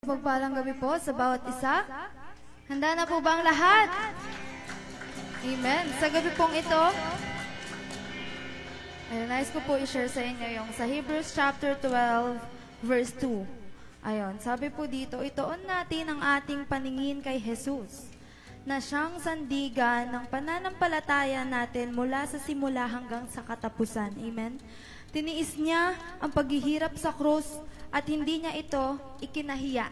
mapagpalang gabi po sa bawat isa. Handa na po ba ang lahat? Amen. Sa gabi pong ito, nais ko po i-share sa inyo yung sa Hebrews chapter 12, verse 2. Ayon, sabi po dito, ituon natin ang ating paningin kay Jesus, na siyang sandigan ng pananampalataya natin mula sa simula hanggang sa katapusan. Amen. Tiniis niya ang paghihirap sa krus at hindi niya ito ikinahiya.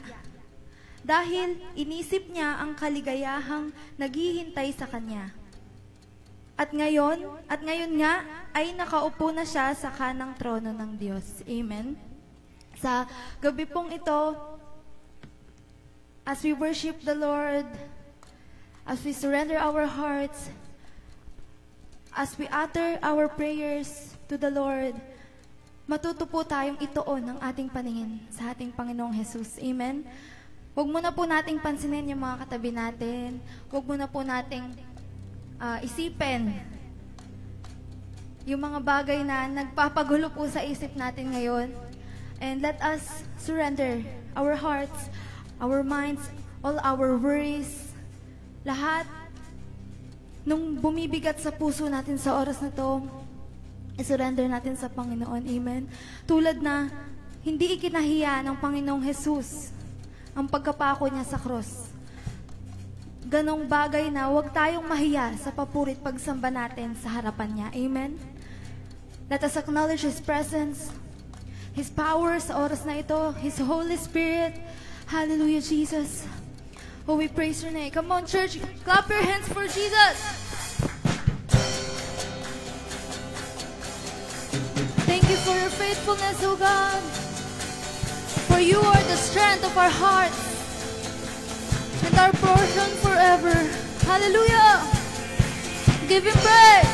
Dahil inisip niya ang kaligayahang naghihintay sa kanya. At ngayon nga ay nakaupo na siya sa kanang trono ng Diyos. Amen. Sa gabi pong ito, as we worship the Lord, as we surrender our hearts, as we utter our prayers to the Lord, matuto po tayong ituon ang ating paningin sa ating Panginoong Jesus. Amen? Huwag muna po nating pansinin yung mga katabi natin. Huwag muna po nating isipin yung mga bagay na nagpapagulo po sa isip natin ngayon. And let us surrender our hearts, our minds, all our worries, lahat nung bumibigat sa puso natin sa oras na to, i-surrender natin sa Panginoon. Amen. Tulad na hindi ikinahiya ng Panginoong Jesus ang pagkapako niya sa cross. Ganong bagay na huwag tayong mahiya sa papurit pagsamba natin sa harapan niya. Amen. Let us acknowledge His presence, His power sa oras na ito, His Holy Spirit. Hallelujah, Jesus. Oh, we praise your name. Come on, church. Clap your hands for Jesus. Thank you for your faithfulness, O God. For you are the strength of our hearts and our portion forever. Hallelujah. Give Him praise.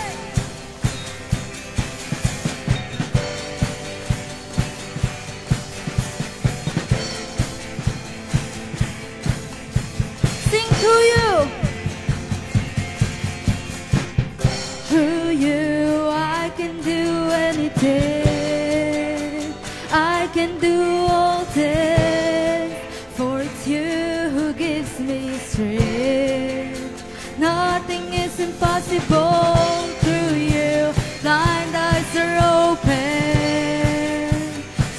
Sing to you. Through you I can do anything. I can do all things. For it's you who gives me strength. Nothing is impossible through you. Blind eyes are open.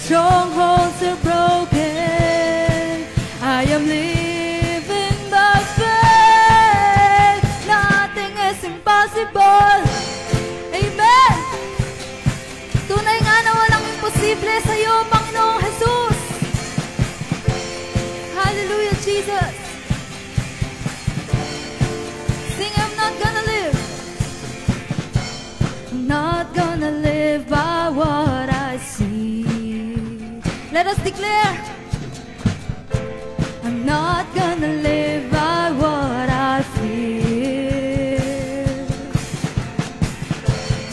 Strongholds are broken. I am living by faith. Nothing is impossible. Amen. Tunay nga na walang imposible sa iyo, Panginoong Jesus. Hallelujah, Jesus. Sing, I'm not gonna live. I'm not gonna live by what I see. Let us declare, I'm not gonna live by what I feel.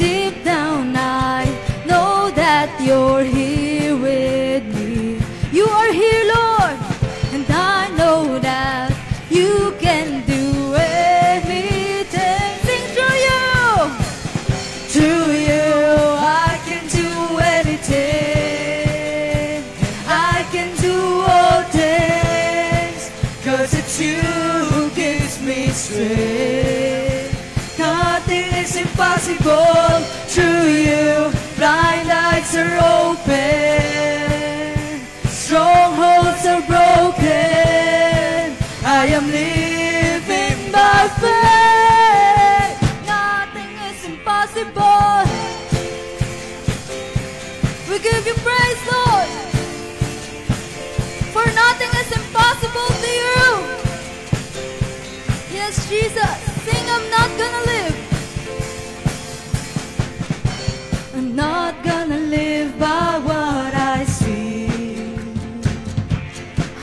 Deep down I know that you're here with me. You are here, Lord, and I know that you can do anything. Sing through you. Through you I can do anything. I can do all things, 'cause it's you who gives me strength. Nothing is impossible through you. Blind eyes are open. Strongholds are broken. I am living by faith. Nothing is impossible. We give you praise, Lord. For nothing is impossible to you. Yes, Jesus. Sing, I'm not gonna live. I'm not gonna live by what I see.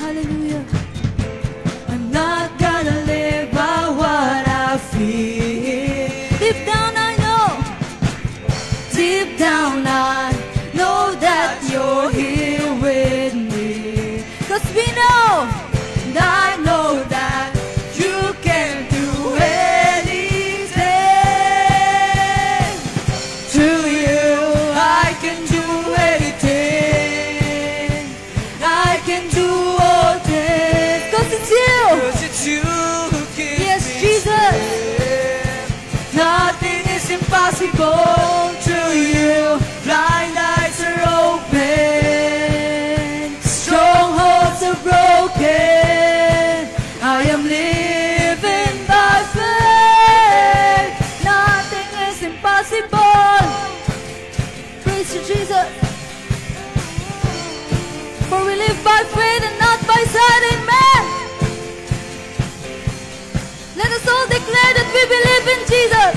Hallelujah. I'm not gonna live by what I feel. Deep down I know. Deep down I know that you're here with me. 'Cause we know, and I know that you can do anything. Through you I can do anything. I can do all things. impossible. Through you, blind eyes are open, strongholds are broken. I am living by faith. Nothing is impossible. Praise you, Jesus. For we live by faith and not by sight. Amen. Let us all declare that we believe in Jesus.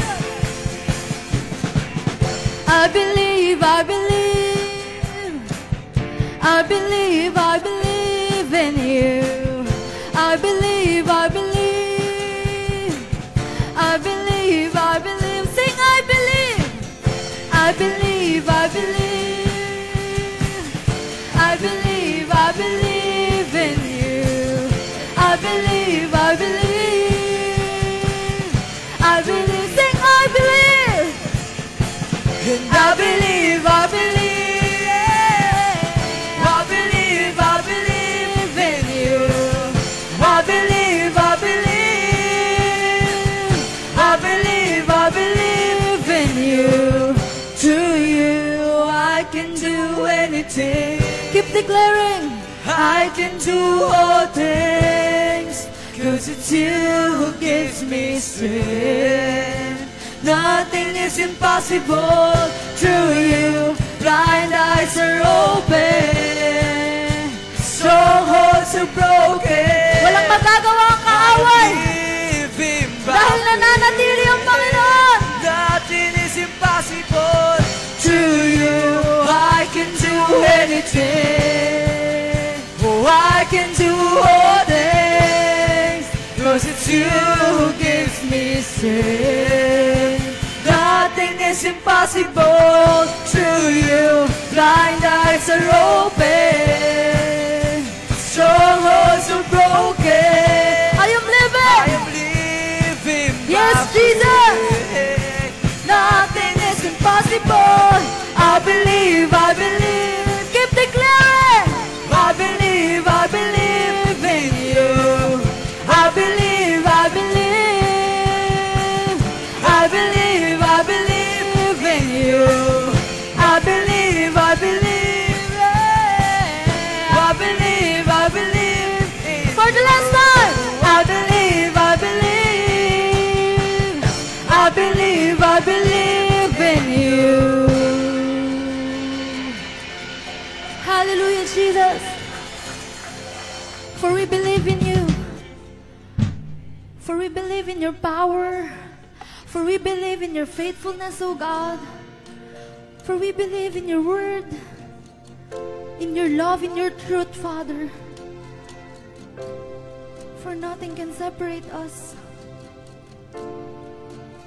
I believe, I believe. I believe, I believe in you. I believe, I believe. I believe, I believe. Sing, I believe. I believe, I believe. I believe, I believe in you. I believe, I believe. I believe, sing, I believe. And I believe, I believe, I believe, I believe in you. I believe, I believe, I believe, I believe in you. Through you, I can do anything. Keep declaring. I can do all things, 'cause it's you who gives me strength. Nothing is impossible. Through you, blind eyes are open, strongholds are broken. Walang magagawa ang kaaway. Dahil nananatili ang Panginoon. Nothing is impossible. Through you, I can do anything. Oh, I can do all things, 'cause it's you who gives me strength. Nothing is impossible. Through you, blind eyes are open, strongholds are broken. I am living. I am living Yes, by Jesus. faith. Nothing is impossible. I believe, I believe. Keep declaring. I believe in you. I believe, I believe. I believe in you. I believe, I believe. I believe, I believe in For the last time. I believe, I believe. I believe, I believe in you. Hallelujah, Jesus. For we believe in you. For we believe in your power. For we believe in your faithfulness, O God. For we believe in your word, in your love, in your truth, Father. For nothing can separate us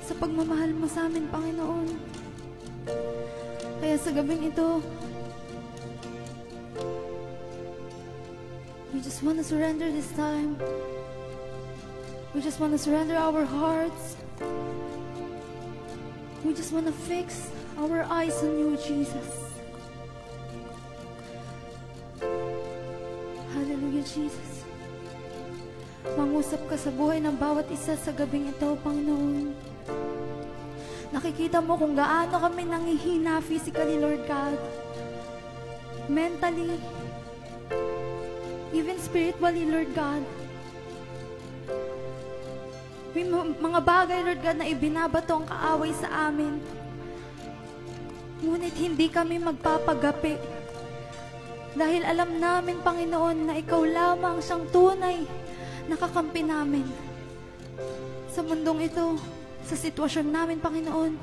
sa pagmamahal mo sa amin, Panginoon. Kaya sa gabing ito, we just want to surrender this time. We just want to surrender our hearts. We just want to fix our eyes on you, Jesus. Hallelujah, Jesus. Mangusap ka sa buhay ng bawat isa sa gabing ito, Panginoon. Nakikita mo kung gaano kami nangihina physically, Lord God. Mentally, even spiritually, Lord God. May mga bagay, Lord God, na ibinabato ang kaaway sa amin. Ngunit hindi kami magpapagapi. Dahil alam namin, Panginoon, na Ikaw lamang siyang tunay na kakampi namin. Sa mundong ito, sa sitwasyon namin, Panginoon.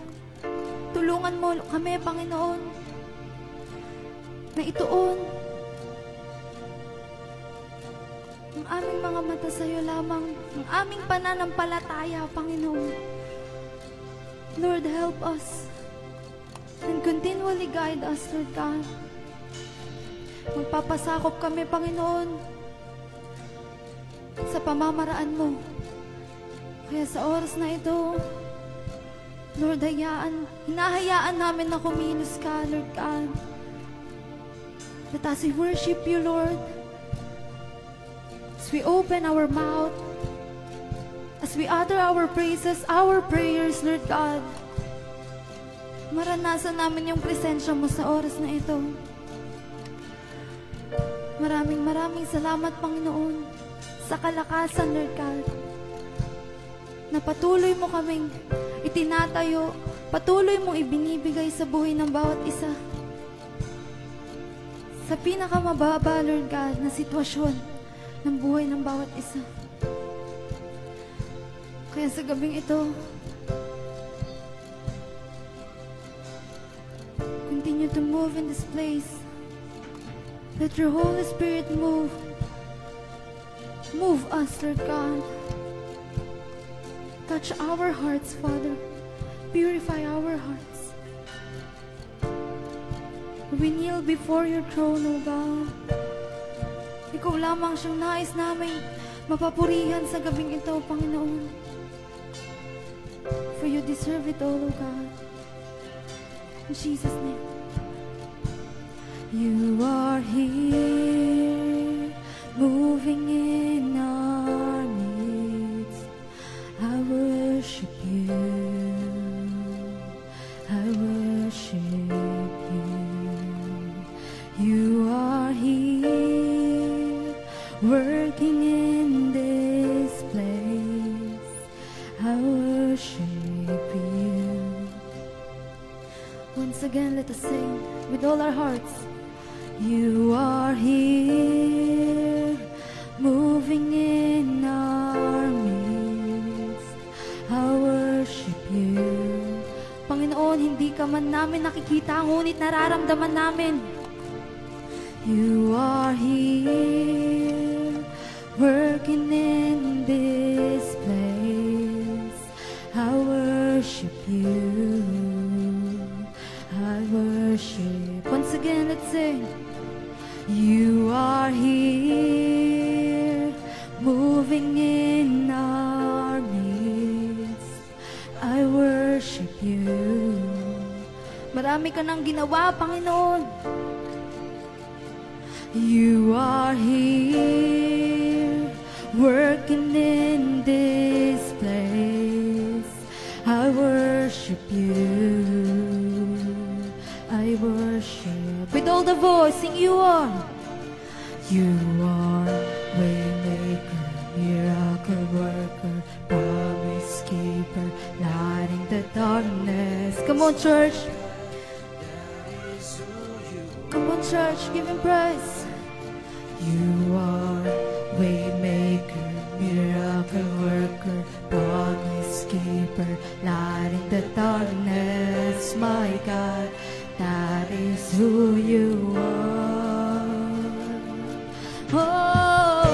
Tulungan mo kami, Panginoon, na ituon ang aming mga mata sa iyo lamang, ang aming pananampalataya, Panginoon. Lord, help us and continually guide us, Lord God. Magpapasakop kami, Panginoon, sa pamamaraan mo. Kaya sa oras na ito, Lord, hinahayaan namin na kumilos ka, Lord God. Let us worship you, Lord. As we open our mouth, as we utter our praises, our prayers, Lord God, maranasan namin yung presensya mo sa oras na ito. Maraming salamat, Panginoon, sa kalakasan, Lord God, na patuloy mo kaming itinatayo, patuloy mong ibinibigay sa buhay ng bawat isa. Sa pinakamababa, Lord God, na sitwasyon ng buhay ng bawat isa. Kaya sa gabing ito, continue to move in this place. Let your Holy Spirit move. Move us, Lord God. Touch our hearts, Father. Purify our hearts. We kneel before your throne, O God. Ikaw lamang siyang nais namin mapapurihan sa gabing ito, Panginoon. For you deserve it all, O God. In Jesus' name. You are here, moving in our midst. I worship you. I worship you. You are here, working in this place. I worship you. Once again, let us sing with all our hearts. You are here, moving in our midst. I worship you. Panginoon, hindi ka man namin nakikita, ngunit nararamdaman namin. You are here, working in this place. I worship you. I worship. Once again, let's sing. You are here, moving in our midst. I worship you. Marami ka nang ginawa, Panginoon. You are here, working in this place. I worship you. I worship. With all the voice, sing you are. You are waymaker, miracle worker, promise keeper, lighting the darkness. Come on, church. Come on, church, give him praise. You are waymaker, miracle worker, promise keeper, lighting the darkness. My God, that is who you are. Oh,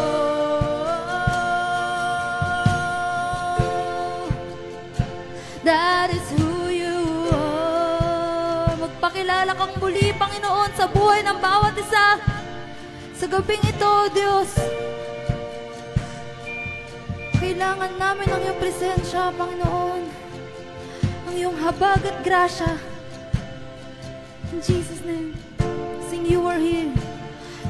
that is who you are. Magpakilala kang muli, Panginoon, sa buhay ng bawat isa. Sa gabing ito, Diyos, kailangan namin ang iyong presensya, Panginoon. Ang iyong habag at grasya. In Jesus' name, sing you are here.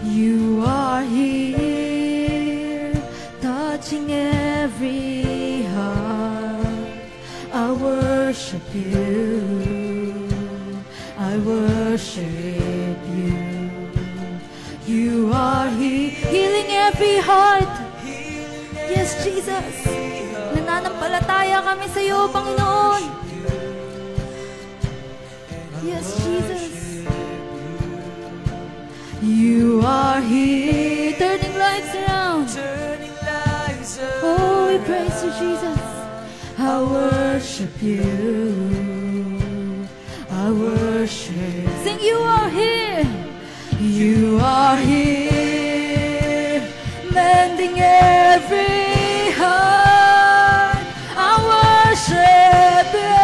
You are here, touching every heart. I worship you. I worship you. You are here, healing every heart. Yes, Jesus. Nananampalataya kami sa iyo, Panginoon. Yes, Jesus. You are here, turning lives around. Oh, we praise you, Jesus. I worship you. I worship. Sing, you are here. You are here, mending every heart. I worship you.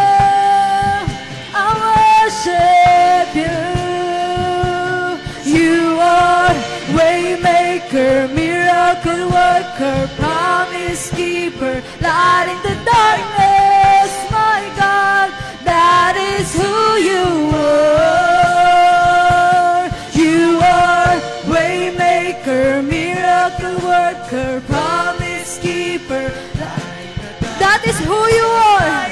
I worship you. You are waymaker, miracle worker, promise keeper, lighting the darkness. My God, that is who you are. You are waymaker, miracle worker, promise keeper. That is who you are.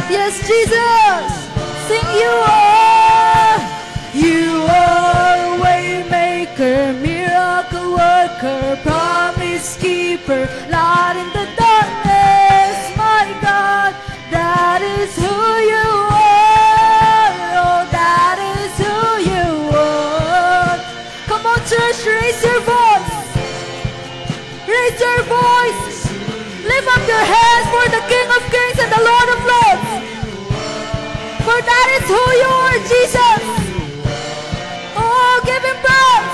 Yes, Jesus. Sing you are waymaker, miracle worker, promise keeper, light in the darkness, my God, that is who you are. Oh, that is who you are. Come on, church, raise your voice. Raise your voice. Lift up your hands for the King of Kings and the Lord of Lords. For that is who you are, Jesus. Oh, give him praise.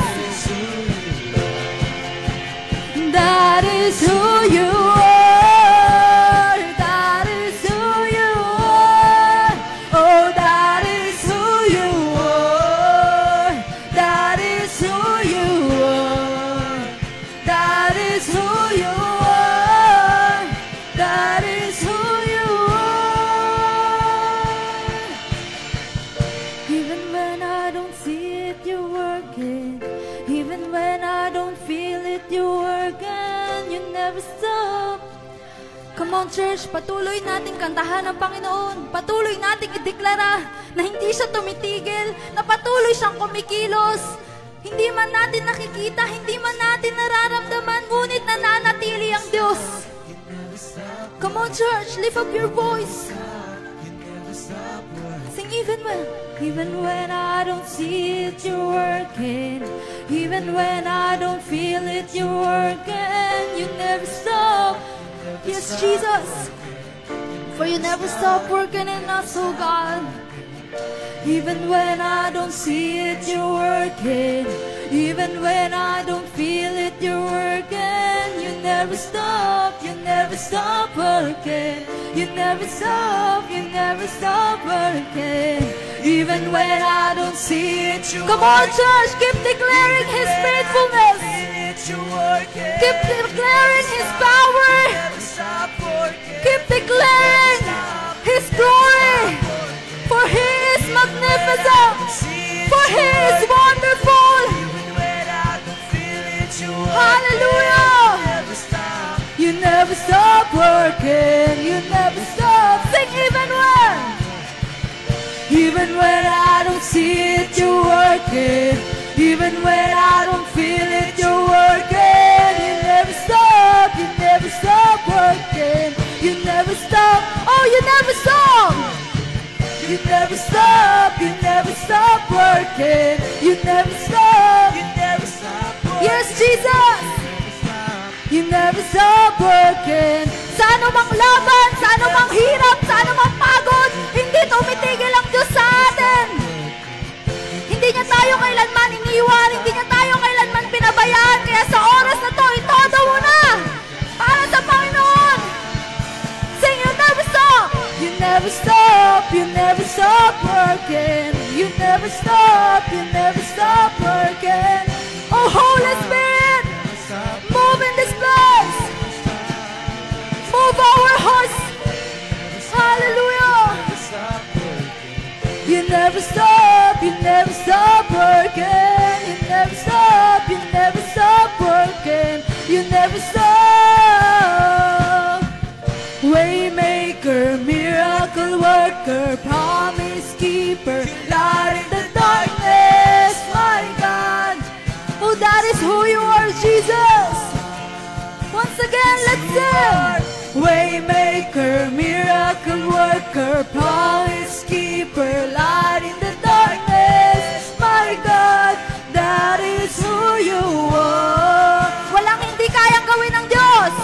That is who you are. That is who you are. Oh, that is who you are. That is who you are. That is who you are. That is who you are. Even when I don't see it, you're working. Even when I don't feel it, you're working. You never stop. Come on, church, patuloy nating kantahan ang Panginoon. Patuloy nating ideklara na hindi siya tumitigil, na patuloy siyang kumikilos. Hindi man natin nakikita, hindi man natin nararamdaman, ngunit nananatili ang Diyos. Come on, church, lift up your voice. Sing even when I don't see it, you're working. Even when I don't feel it, you're working. You never stop. Yes, Jesus. For you never stop working in us, oh God. Even when I don't see it, you're working. Even when I don't feel it, you're working. You never stop, you never stop working. You never stop, you never stop working. Even when I don't see it, you're Come on, church, keep declaring His faithfulness. Keep declaring His power. Keep declaring His glory. For He is magnificent. For He is wonderful. Hallelujah. You never stop working. You never stop. Sing even when I don't see it, you're working. Even when I don't feel it, you're working. You never stop. You never stop working. You never stop. Oh, you never stop. You never stop, you never stop working. You never stop, you never stop working. Yes, Jesus. You never stop working. Sa anumang laban, sa anumang hirap, sa anumang pagod, hindi tumitigil ang Diyos sa atin. Hindi niya tayo kailanman iniwan, hindi niya tayo kailanman pinabayaan. Kaya sa oras na to, itodo mo na para sa Panginoon. Sing, you never stop. You never stop, you never stop working. You never stop, you never stop working. Oh, Holy Spirit, move in this place. Move our hearts. Hallelujah. You never stop, you never stop working. You never stop, you never stop working. You never stop. Waymaker, miracle worker, promise keeper, light in the darkness, my God. Oh, that is who you are, Jesus. Once again, let's sing. Waymaker, miracle worker, promise keeper, light in the darkness, my God. That is who you are. Walang hindi kayang gawin ng Diyos.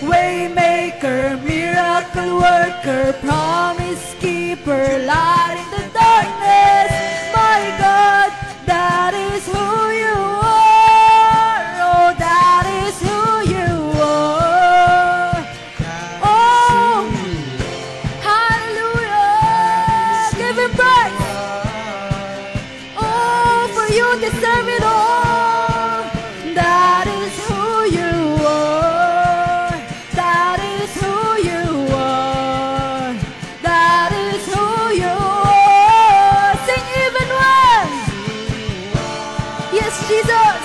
Waymaker, miracle worker, promise keeper, light in the darkness, my God, that is who you are. Oh, that is who you are. Oh, hallelujah. Give Him praise. Oh, for you deserve it all. That is who you are. That is who you are. That is who you are. Sing even when. Yes, Jesus.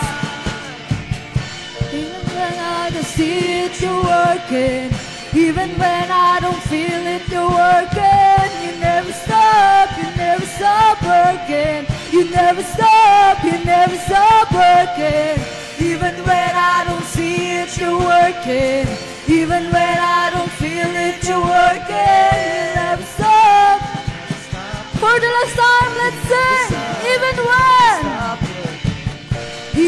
Even when I don't see it, you're working. Even when I don't feel it, you're working. You never never stop, you never stop working. You never stop, you never stop working. Even when I don't see it, you're working. Even when I don't feel it, you're working. You never stop. For the last time, let's sing.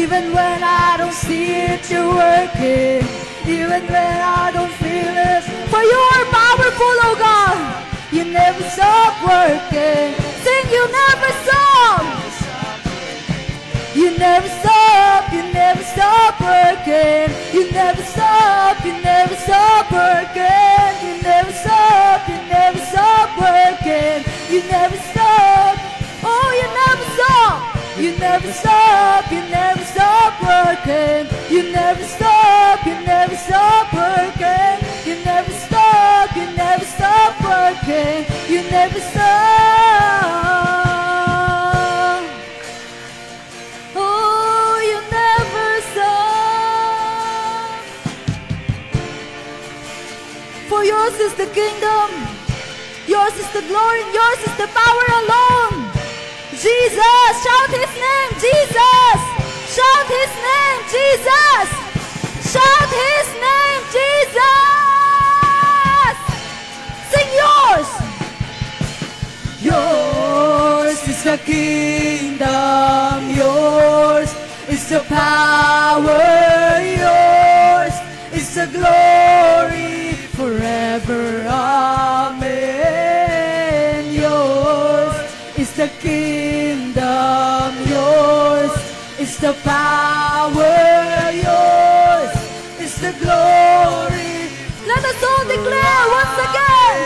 Even when I don't see it, you're working. Even when I don't feel it. For you are powerful, oh God. You never stop working. Sing, you never stop. You never stop, you never stop working. You never stop, you never stop working. You never stop, you never stop working. You never stop, oh you never stop. You never stop, you never stop working. You never stop, you never stop working. You never stop, you never stop working. You never stop. For yours is the kingdom, yours is the glory, and yours is the power alone. Jesus, shout his name, Jesus. Shout his name, Jesus. Shout his name, Jesus. Sing yours. Yours is the kingdom, yours is the power, yours is the glory. Forever, amen. Yours is the kingdom, yours is the power, yours is the glory. Let us all declare once again.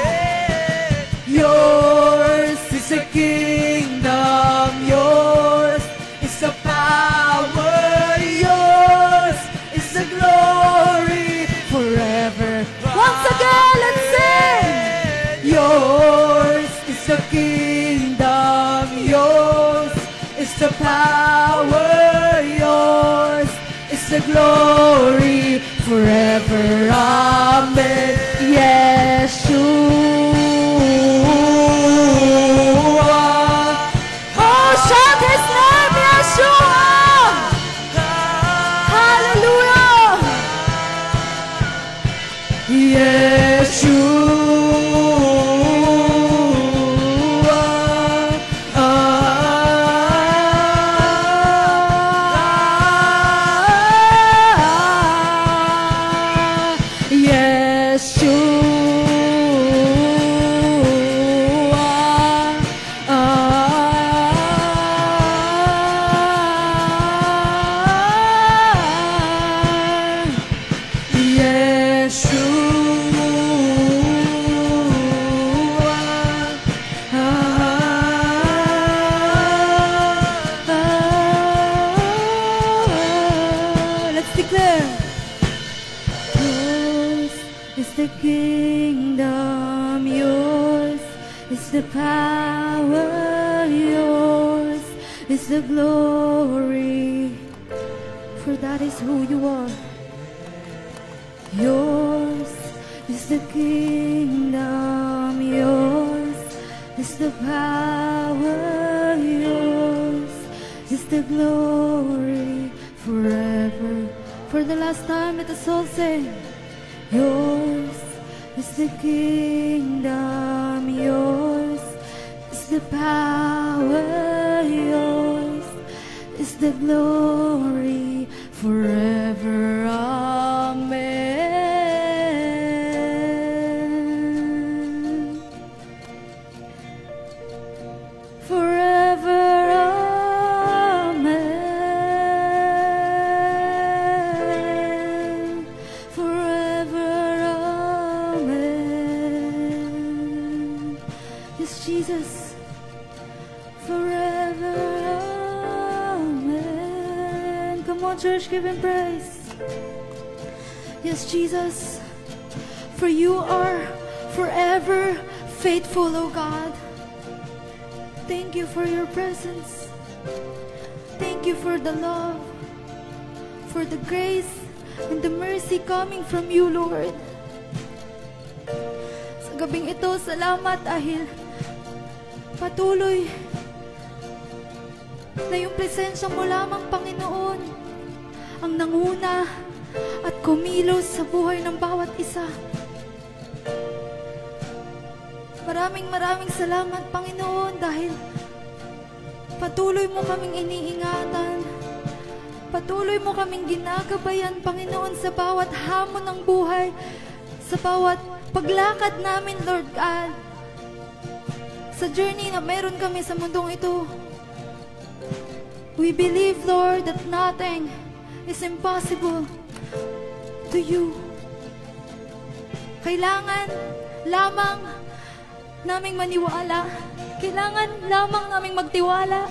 Yours is the kingdom, yours is the power, yours is the glory. Forever. Once again, let's sing. Yours is the kingdom, yours is the power, yours is the glory. Forever, amen. Yeshua. Oh, shout his name, Yeshua. Hallelujah. Yeshua. The power, yours is the glory, for that is who you are. Yours is the kingdom, yours is the power, yours is the glory, forever. For the last time, let us all sing. Yours is the kingdom, yours is the power, yours is the glory, forever, amen. Forever, amen. Forever, amen. Yes, Jesus. Forever, amen. Come on, church, give him praise. Yes, Jesus, for you are forever faithful, O God. Thank you for your presence. Thank you for the love, for the grace and the mercy coming from you, Lord. Sa gabing ito, salamat dahil Patuloy na yung presensya mo lamang, Panginoon, ang nanguna at kumilos sa buhay ng bawat isa. Maraming salamat, Panginoon, dahil patuloy mo kaming iniingatan. Patuloy mo kaming ginagabayan, Panginoon, sa bawat hamon ng buhay, sa bawat paglakad namin, Lord God. Sa journey na meron kami sa mundong ito, we believe, Lord, that nothing is impossible to you. Kailangan lamang naming maniwala. Kailangan lamang naming magtiwala.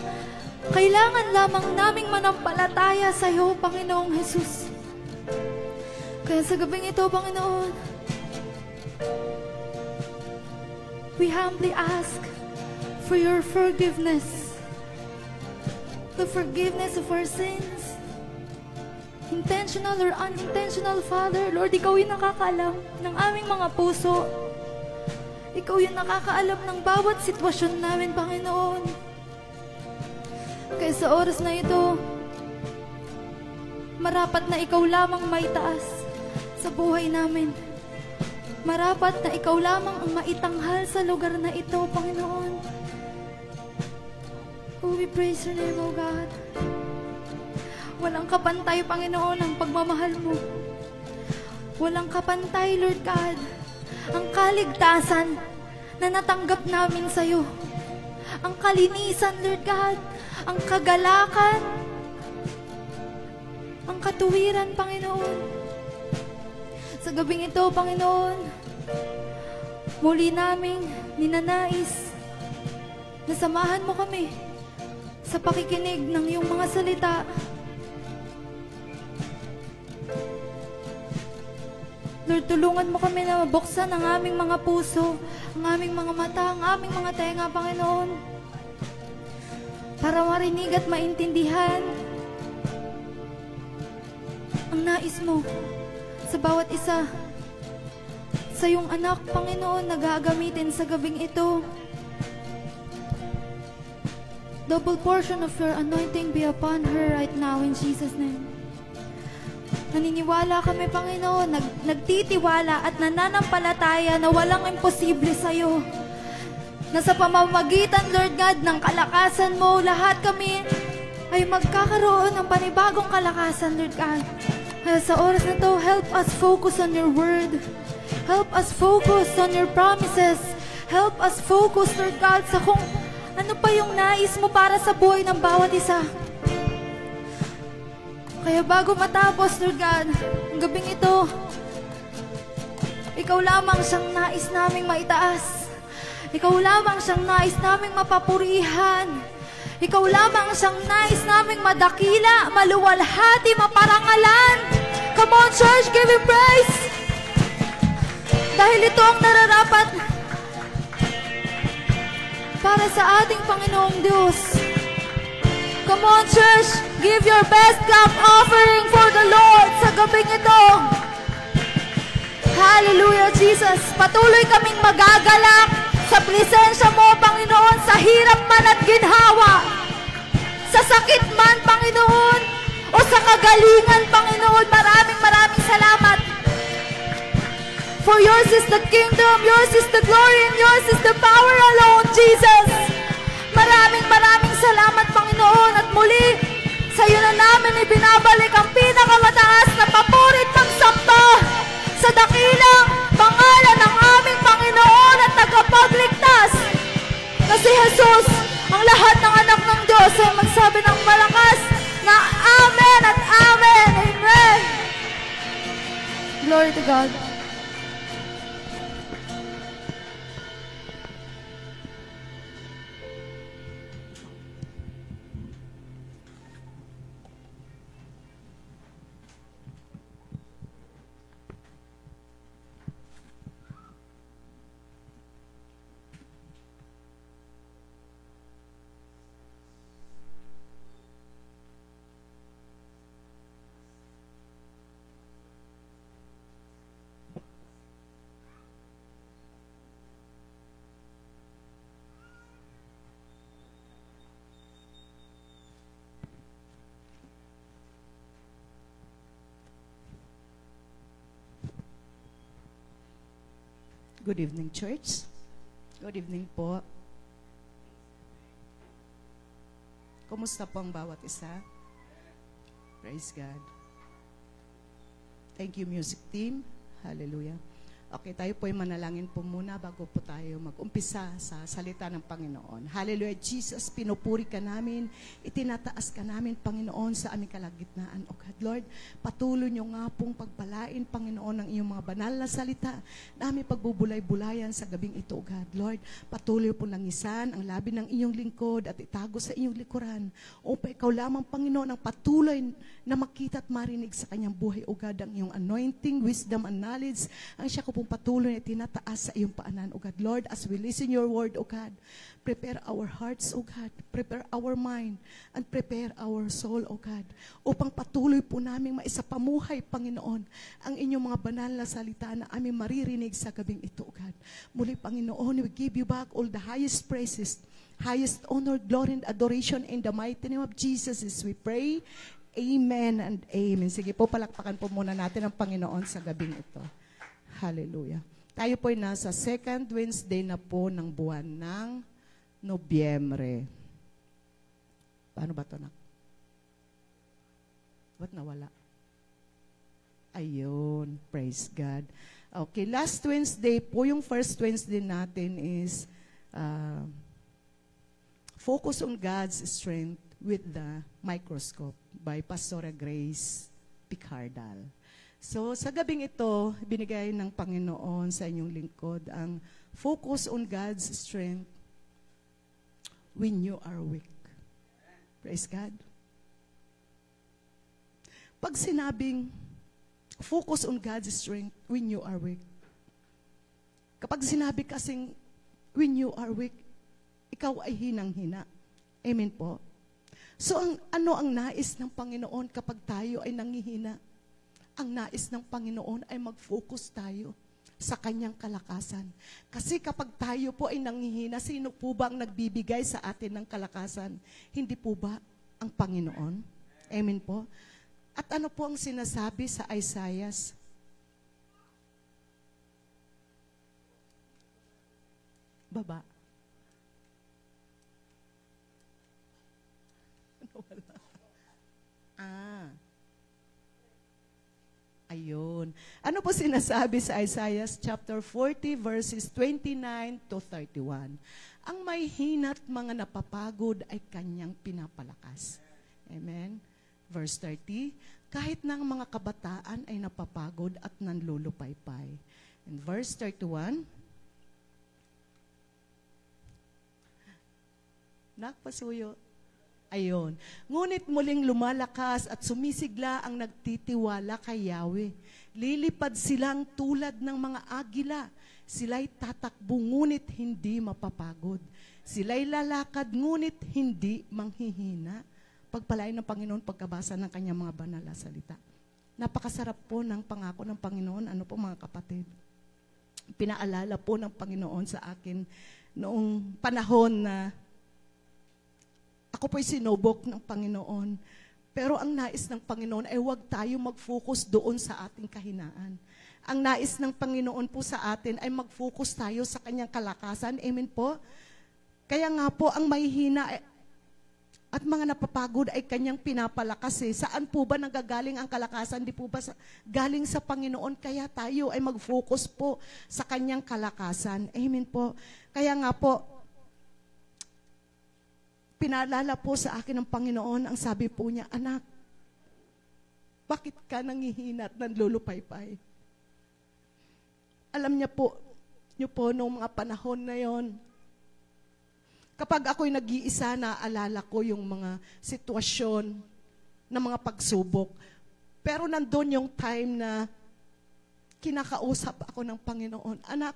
Kailangan lamang naming manampalataya sa iyo, Panginoong Jesus. Kaya sa gabing ito, Panginoon, we humbly ask for your forgiveness. The forgiveness of our sins. Intentional or unintentional, Father. Lord, Ikaw yung nakakaalam ng aming mga puso. Ikaw yung nakakaalam ng bawat sitwasyon namin, Panginoon. Kaya sa oras na ito, marapat na Ikaw lamang maitaas sa buhay namin. Marapat na Ikaw lamang ang maitanghal sa lugar na ito, Panginoon. Oh, we praise your name, oh God. Walang kapantay, Panginoon, ang pagmamahal mo. Walang kapantay, Lord God, ang kaligtasan na natanggap namin sa iyo. Ang kalinisan, Lord God, ang kagalakan, ang katuwiran, Panginoon. Sa gabing ito, Panginoon, muli naming ninanais na samahan mo kami sa pakikinig ng iyong mga salita. Lord, tulungan mo kami na mabuksan ang aming mga puso, ang aming mga mata, ang aming mga tenga, Panginoon, para marinig at maintindihan ang nais mo sa bawat isa sa iyong anak, Panginoon, na gagamitin sa gabing ito. Double portion of your anointing be upon her right now in Jesus' name. Naniniwala kami, Panginoon, nagtitiwala at nananampalataya na walang imposible sa iyo. Na sa pamamagitan, Lord God, ng kalakasan mo, lahat kami ay magkakaroon ng panibagong kalakasan, Lord God. Kaya sa oras na to, help us focus on your word. Help us focus on your promises. Help us focus, Lord God, sa kung ano pa yung nais mo para sa buhay ng bawat isa. Kaya bago matapos, Lord God, ang gabing ito, Ikaw lamang siyang nais naming maitaas. Ikaw lamang siyang nais naming mapapurihan. Ikaw lamang siyang nais naming madakila, maluwalhati, maparangalan. Come on, church, give Him praise! Dahil ito ang nararapat para sa ating Panginoong Diyos. Come on, church, give your best clap offering for the Lord sa gabing ito. Hallelujah, Jesus. Patuloy kaming magagalak sa presensya mo, Panginoon, sa hirap man at ginhawa, sa sakit man, Panginoon, o sa kagalingan, Panginoon. Maraming salamat. For yours is the kingdom, yours is the glory, and yours is the power alone, Jesus. Maraming salamat, Panginoon, at muli, sa iyo na namin ibinabalik ang pinakamataas na papurit pagsamba sa dakilang pangalan ng aming Panginoon at tagapagligtas na si Jesus. Ang lahat ng anak ng Diyos ay magsabi ng malakas na Amen at Amen. Amen. Glory to God. Good evening, church. Good evening po. Kumusta po ang bawat isa? Praise God. Thank you, music team. Hallelujah. Okay, tayo po ay manalangin po muna bago po tayo mag-umpisa sa salita ng Panginoon. Hallelujah. Jesus, pinupuri ka namin, itinataas ka namin, Panginoon, sa aming kalagitnaan. O God, Lord, patuloy nyo nga pong pagpalain, Panginoon, ng iyong mga banal na salita na aming pagbubulay-bulayan sa gabing ito, O God. Lord, patuloy po langisan ang labi ng iyong lingkod at itago sa iyong likuran. Upang ikaw lamang, Panginoon, ang patuloy na makita at marinig sa kanyang buhay, O God, ang iyong anointing, wisdom, and knowledge, ang siya ko pong patuloy na tinataas sa iyong paanan, O God. Lord, as we listen your word, O God, prepare our hearts, O God, prepare our mind, and prepare our soul, O God, upang patuloy po namin maisapamuhay, Panginoon, ang inyong mga banal na salita na aming maririnig sa gabing ito, O God. Muli, Panginoon, we give you back all the highest praises, highest honor, glory, and adoration in the mighty name of Jesus as we pray. Amen and amen. Sige po, palakpakan po muna natin ang Panginoon sa gabing ito. Hallelujah. Tayo po'y nasa second Wednesday na po ng buwan ng Nobyembre. Paano ba ito, nak? Ba't nawala? Ayun, praise God. Okay, last Wednesday po, yung first Wednesday natin is Focus on God's Strength with the Microscope by Pastora Grace Picardal. So, sa gabing ito, binigay ng Panginoon sa inyong lingkod ang focus on God's strength when you are weak. Praise God. Pag sinabing focus on God's strength when you are weak, kapag sinabi kasing when you are weak, ikaw ay hinang-hina. Amen po. So, ano ang nais ng Panginoon kapag tayo ay nanghihina? Ang nais ng Panginoon ay mag-focus tayo sa kanyang kalakasan. Kasi kapag tayo po ay nanghihina, sino po ba ang nagbibigay sa atin ng kalakasan? Hindi po ba ang Panginoon? Amen po. At ano po ang sinasabi sa Isaiah? Baba. Wala. Ayun. Ano po sinasabi sa Isaiah chapter 40 verses 29 to 31? Ang may hina't mga napapagod ay kanyang pinapalakas. Amen. Verse 30, kahit na ang mga kabataan ay napapagod at nanlulupaypay. And verse 31, nakpasuyo. Ayon. Ngunit muling lumalakas at sumisigla ang nagtitiwala kay Yahweh. Lilipad silang tulad ng mga agila. Sila'y tatakbo ngunit hindi mapapagod. Sila'y lalakad ngunit hindi manghihina. Pagpalain ng Panginoon pagkabasa ng kanyang mga banal na salita. Napakasarap po ng pangako ng Panginoon. Ano po mga kapatid? Pinaalala po ng Panginoon sa akin noong panahon na ako po'y sinubok ng Panginoon. Pero ang nais ng Panginoon ay huwag tayo mag-focus doon sa ating kahinaan. Ang nais ng Panginoon po sa atin ay mag-focus tayo sa kanyang kalakasan. Amen po? Kaya nga po, ang mahihina at mga napapagod ay kanyang pinapalakas. Saan po ba nanggagaling ang kalakasan? Di po ba galing sa Panginoon? Kaya tayo ay mag-focus po sa kanyang kalakasan. Amen po? Kaya nga po, pinaalala po sa akin ng Panginoon, ang sabi po niya, anak, bakit ka nanghihina at nanlulupaypay? Alam niya po, noong mga panahon na yon, kapag ako'y nag-iisa, naaalala ko yung mga sitwasyon ng mga pagsubok. Pero nandun yung time na kinakausap ako ng Panginoon, anak,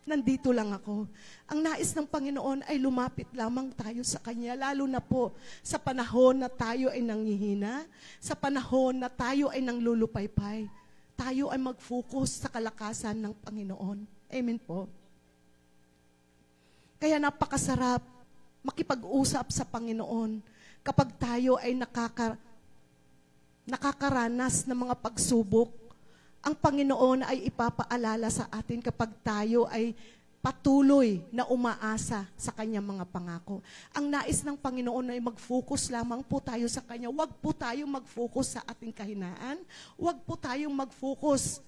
nandito lang ako. Ang nais ng Panginoon ay lumapit lamang tayo sa Kanya, lalo na po sa panahon na tayo ay nanghihina, sa panahon na tayo ay nanglulupaypay, tayo ay mag-focus sa kalakasan ng Panginoon. Amen po. Kaya napakasarap makipag-usap sa Panginoon kapag tayo ay nakakaranas ng mga pagsubok, ang Panginoon ay ipapaalala sa atin kapag tayo ay patuloy na umaasa sa Kanyang mga pangako. Ang nais ng Panginoon ay mag-focus lamang po tayo sa Kanya. Huwag po tayong mag-focus sa ating kahinaan. Huwag po tayong mag-focus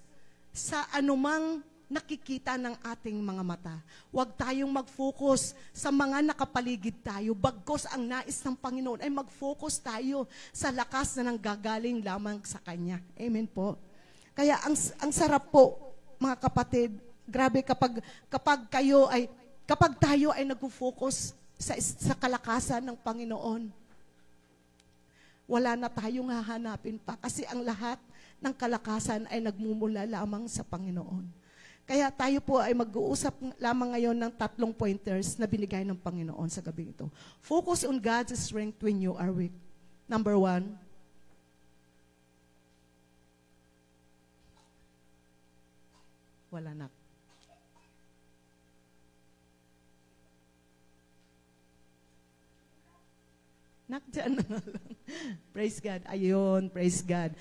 sa anumang nakikita ng ating mga mata. Huwag tayong mag-focus sa mga nakapaligid tayo. Bagkus ang nais ng Panginoon ay mag-focus tayo sa lakas na nanggagaling lamang sa Kanya. Amen po. Kaya ang sarap po, mga kapatid, grabe kapag tayo ay nag-focus sa kalakasan ng Panginoon, wala na tayong hahanapin pa kasi ang lahat ng kalakasan ay nagmumula lamang sa Panginoon. Kaya tayo po ay mag-uusap lamang ngayon ng 3 pointers na binigay ng Panginoon sa gabi ito. Focus on God's strength when you are weak. Number 1, wala na. Nakdiyan na lang. Praise God. Ayun, praise God.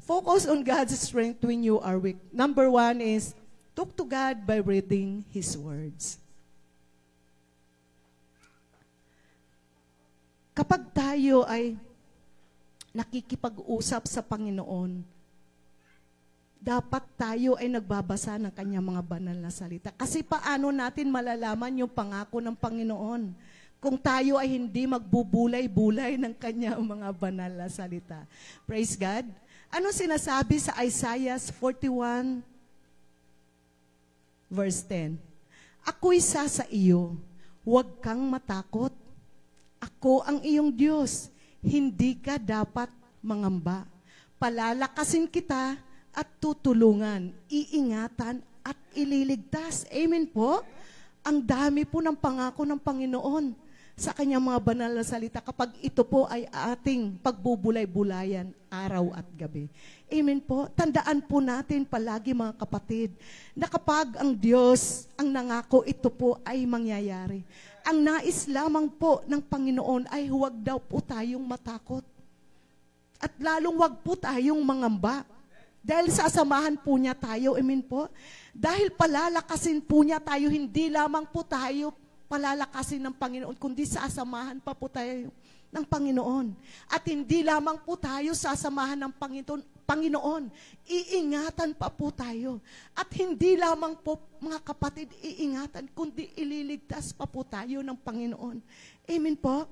Focus on God's strength when you are weak. Number 1 is, talk to God by reading His words. Kapag tayo ay nakikipag-usap sa Panginoon, dapat tayo ay nagbabasa ng Kanyang mga banal na salita. Kasi paano natin malalaman yung pangako ng Panginoon kung tayo ay hindi magbubulay-bulay ng Kanyang mga banal na salita? Praise God. Ano sinasabi sa Isaiah 41, verse 10? Ako'y sa iyo, huwag kang matakot. Ako ang iyong Diyos, hindi ka dapat mangamba. Palalakasin kita at tutulungan, iingatan at ililigtas. Amen po? Ang dami po ng pangako ng Panginoon sa Kanyang mga banal na salita kapag ito po ay ating pagbubulay-bulayan araw at gabi. Amen po? Tandaan po natin palagi mga kapatid na kapag ang Diyos ang nangako, ito po ay mangyayari. Ang nais lamang po ng Panginoon ay huwag daw po tayong matakot. At lalong huwag po tayong mangamba. Dahil sasamahan po niya tayo, amen po? Dahil palalakasin po niya tayo, hindi lamang po tayo palalakasin ng Panginoon, kundi sasamahan pa po tayo ng Panginoon. At hindi lamang po tayo sasamahan ng Panginoon, iingatan pa po tayo. At hindi lamang po, mga kapatid, iingatan, kundi ililigtas pa po tayo ng Panginoon. Amen po?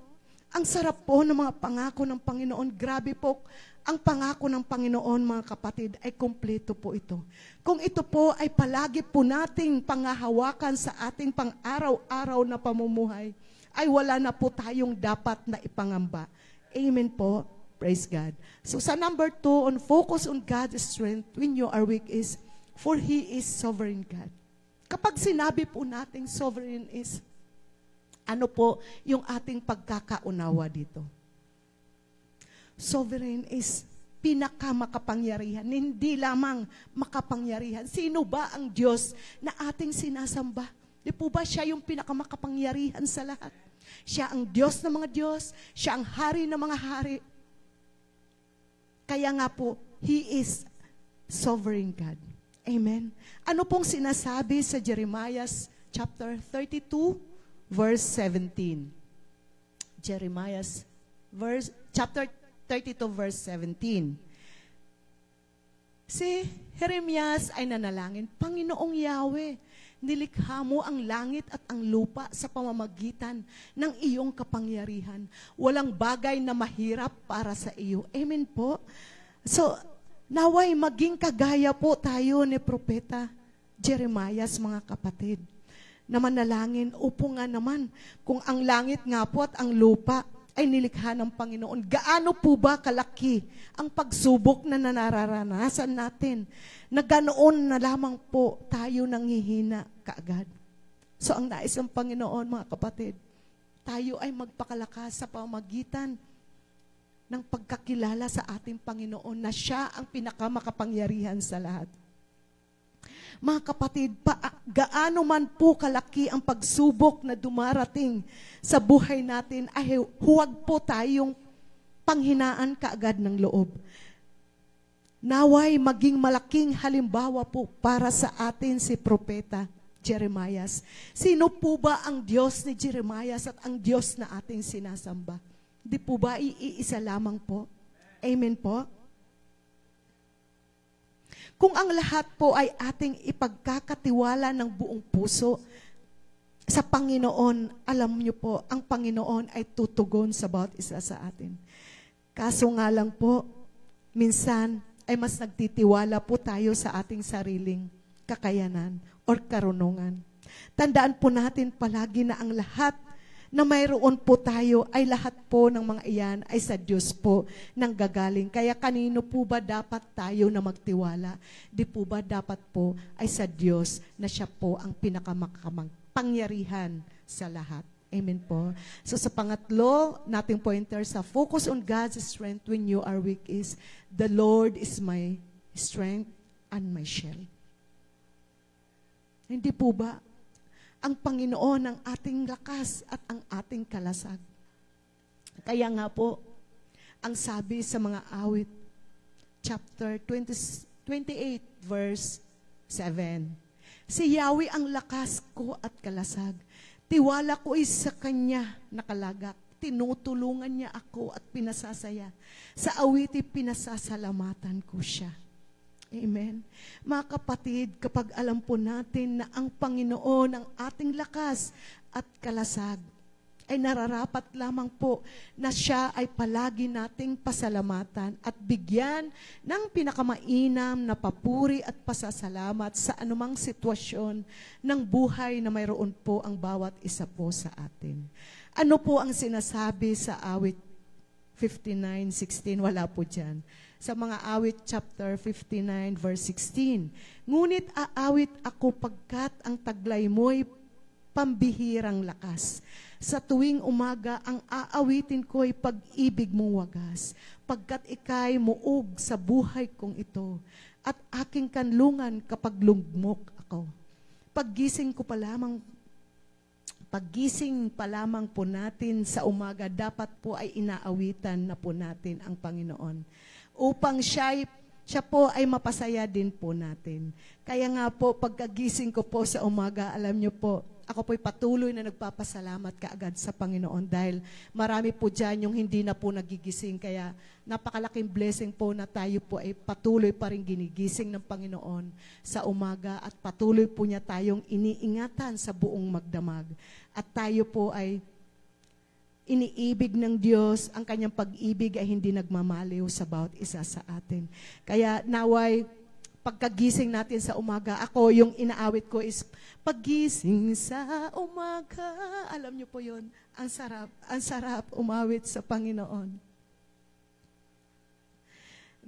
Ang sarap po ng mga pangako ng Panginoon. Grabe po, ang pangako ng Panginoon, mga kapatid, ay kumpleto po ito. Kung ito po ay palagi po nating pangahawakan sa ating pang-araw-araw na pamumuhay, ay wala na po tayong dapat na ipangamba. Amen po. Praise God. So sa number 2, on focus on God's strength when you are weak is, for He is sovereign God. Kapag sinabi po nating sovereign is, ano po yung ating pagkakaunawa dito? Sovereign is pinakamakapangyarihan, hindi lamang makapangyarihan. Sino ba ang Diyos na ating sinasamba? Di po ba siya yung pinakamakapangyarihan sa lahat? Siya ang Diyos ng mga Diyos, siya ang hari ng mga hari. Kaya nga po, He is sovereign God. Amen. Ano pong sinasabi sa Jeremiah chapter 32, verse 17? Jeremiah chapter 32 verse 17. Si Jeremias ay nanalangin, Panginoong Yahweh, nilikha mo ang langit at ang lupa sa pamamagitan ng iyong kapangyarihan. Walang bagay na mahirap para sa iyo. Amen po. So, naway maging kagaya po tayo ni Propeta Jeremias, mga kapatid, na manalangin, upo nga naman, kung ang langit nga po at ang lupa ay nilikha ng Panginoon. Gaano po ba kalaki ang pagsubok na nararanasan natin na ganoon na lamang po tayo nanghihina kaagad? So ang nais ng Panginoon, mga kapatid, tayo ay magpakalakas sa pamamagitan ng pagkakilala sa ating Panginoon na siya ang pinakamakapangyarihan sa lahat. Mga kapatid, gaano man po kalaki ang pagsubok na dumarating sa buhay natin, ay huwag po tayong panghinaan kaagad ng loob. Naway maging malaking halimbawa po para sa atin si Propeta Jeremias. Sino po ba ang Diyos ni Jeremias at ang Diyos na ating sinasamba? Di po ba iisa lamang po? Amen po? Kung ang lahat po ay ating ipagkakatiwala ng buong puso sa Panginoon, alam niyo po, ang Panginoon ay tutugon sa bawat isa sa atin. Kaso nga lang po, minsan ay mas nagtitiwala po tayo sa ating sariling kakayanan or karunungan. Tandaan po natin palagi na ang lahat na mayroon po tayo ay lahat po ng mga iyan ay sa Diyos po nang gagaling. Kaya kanino po ba dapat tayo na magtiwala? Di po ba dapat po ay sa Diyos na siya po ang pangyarihan sa lahat? Amen po. So sa pangatlo, nating pointer sa focus on God's strength when you are weak is, the Lord is my strength and my shield. Hindi po ba ang Panginoon ang ating lakas at ang ating kalasag? Kaya nga po, ang sabi sa mga awit, chapter 28, verse 7, si Yahweh ang lakas ko at kalasag. Tiwala ko ay sa Kanya nakalagak. Tinutulungan niya ako at pinasasaya. Sa awiti, pinasasalamatan ko siya. Amen. Mga kapatid, kapag alam po natin na ang Panginoon ang ating lakas at kalasag, ay nararapat lamang po na siya ay palagi nating pasalamatan at bigyan ng pinakamainam na papuri at pasasalamat sa anumang sitwasyon ng buhay na mayroon po ang bawat isa po sa atin. Ano po ang sinasabi sa awit 59:16? Wala po dyan. Sa mga awit chapter 59 verse 16. Ngunit aawit ako pagkat ang taglay mo'y pambihirang lakas. Sa tuwing umaga, ang aawitin ko'y pag-ibig mong wagas, pagkat ika'y muog sa buhay kong ito, at aking kanlungan kapag lugmok ako. Paggising pa lamang po natin sa umaga, dapat po ay inaawitan na po natin ang Panginoon. Upang siya po ay mapasaya din po natin. Kaya nga po, pagkagising ko po sa umaga, alam niyo po, ako po'y patuloy na nagpapasalamat kaagad sa Panginoon dahil marami po dyan yung hindi na po nagigising. Kaya napakalaking blessing po na tayo po ay patuloy pa rin ginigising ng Panginoon sa umaga at patuloy po niya tayong iniingatan sa buong magdamag. At tayo po ay iniibig ng Diyos, ang kanyang pag-ibig ay hindi nagmamaliw sa bawat isa sa atin. Kaya naway, pagkagising natin sa umaga, ako yung inaawit ko is, paggising sa umaga. Alam niyo po yun, ang sarap umawit sa Panginoon.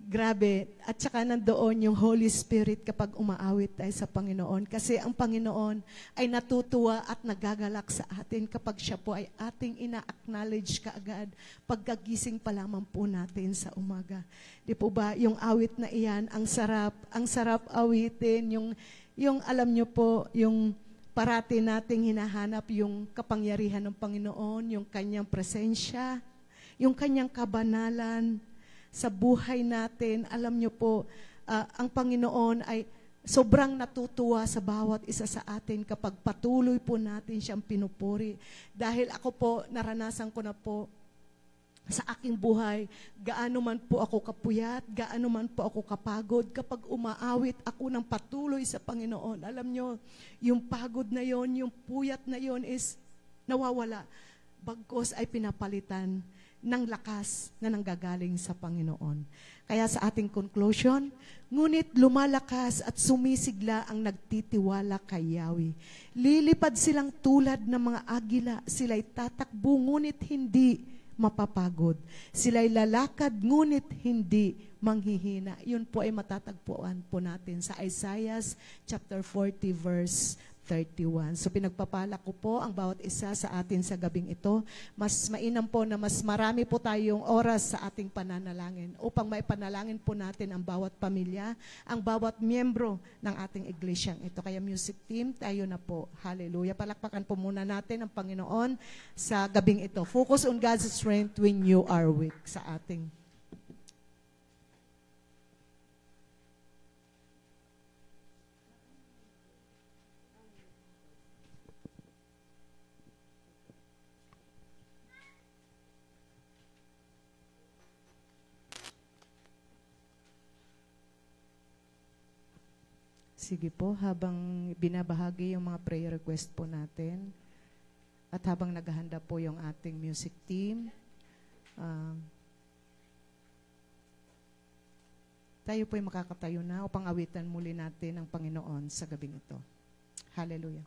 Grabe. At saka nandoon yung Holy Spirit kapag umaawit tayo sa Panginoon. Kasi ang Panginoon ay natutuwa at nagagalak sa atin kapag siya po ay ating ina-acknowledge kaagad pagkagising pa lamang po natin sa umaga. Di po ba, yung awit na iyan, ang sarap awitin, yung alam nyo po, yung parati nating hinahanap yung kapangyarihan ng Panginoon, yung kanyang presensya, yung kanyang kabanalan, sa buhay natin. Alam nyo po, ang Panginoon ay sobrang natutuwa sa bawat isa sa atin kapag patuloy po natin siyang pinupuri. Dahil ako po, naranasan ko na po sa aking buhay, gaano man po ako kapuyat, gaano man po ako kapagod, kapag umaawit ako ng patuloy sa Panginoon, alam nyo, yung pagod na yon, yung puyat na yon is nawawala. Bagkos ay pinapalitan ng lakas na nanggagaling sa Panginoon. Kaya sa ating conclusion, ngunit lumalakas at sumisigla ang nagtitiwala kay Yahweh. Lilipad silang tulad ng mga agila, sila'y tatakbo ngunit hindi mapapagod. Sila'y lalakad ngunit hindi manghihina. Yun po ay matatagpuan po natin sa Isaiah chapter 40 verse 31. So pinagpapala ko po ang bawat isa sa atin sa gabing ito. Mas mainam po na mas marami po tayong oras sa ating pananalangin upang maipanalangin po natin ang bawat pamilya, ang bawat miyembro ng ating iglesyang ito. Kaya music team, tayo na po. Hallelujah. Palakpakan po muna natin ang Panginoon sa gabing ito. Focus on God's strength. strength when you are weak sa ating Sige po, habang binabahagi yung mga prayer request po natin, at habang naghahanda po yung ating music team, tayo po'y makakatayo na upang awitan muli natin ang Panginoon sa gabing ito. Hallelujah.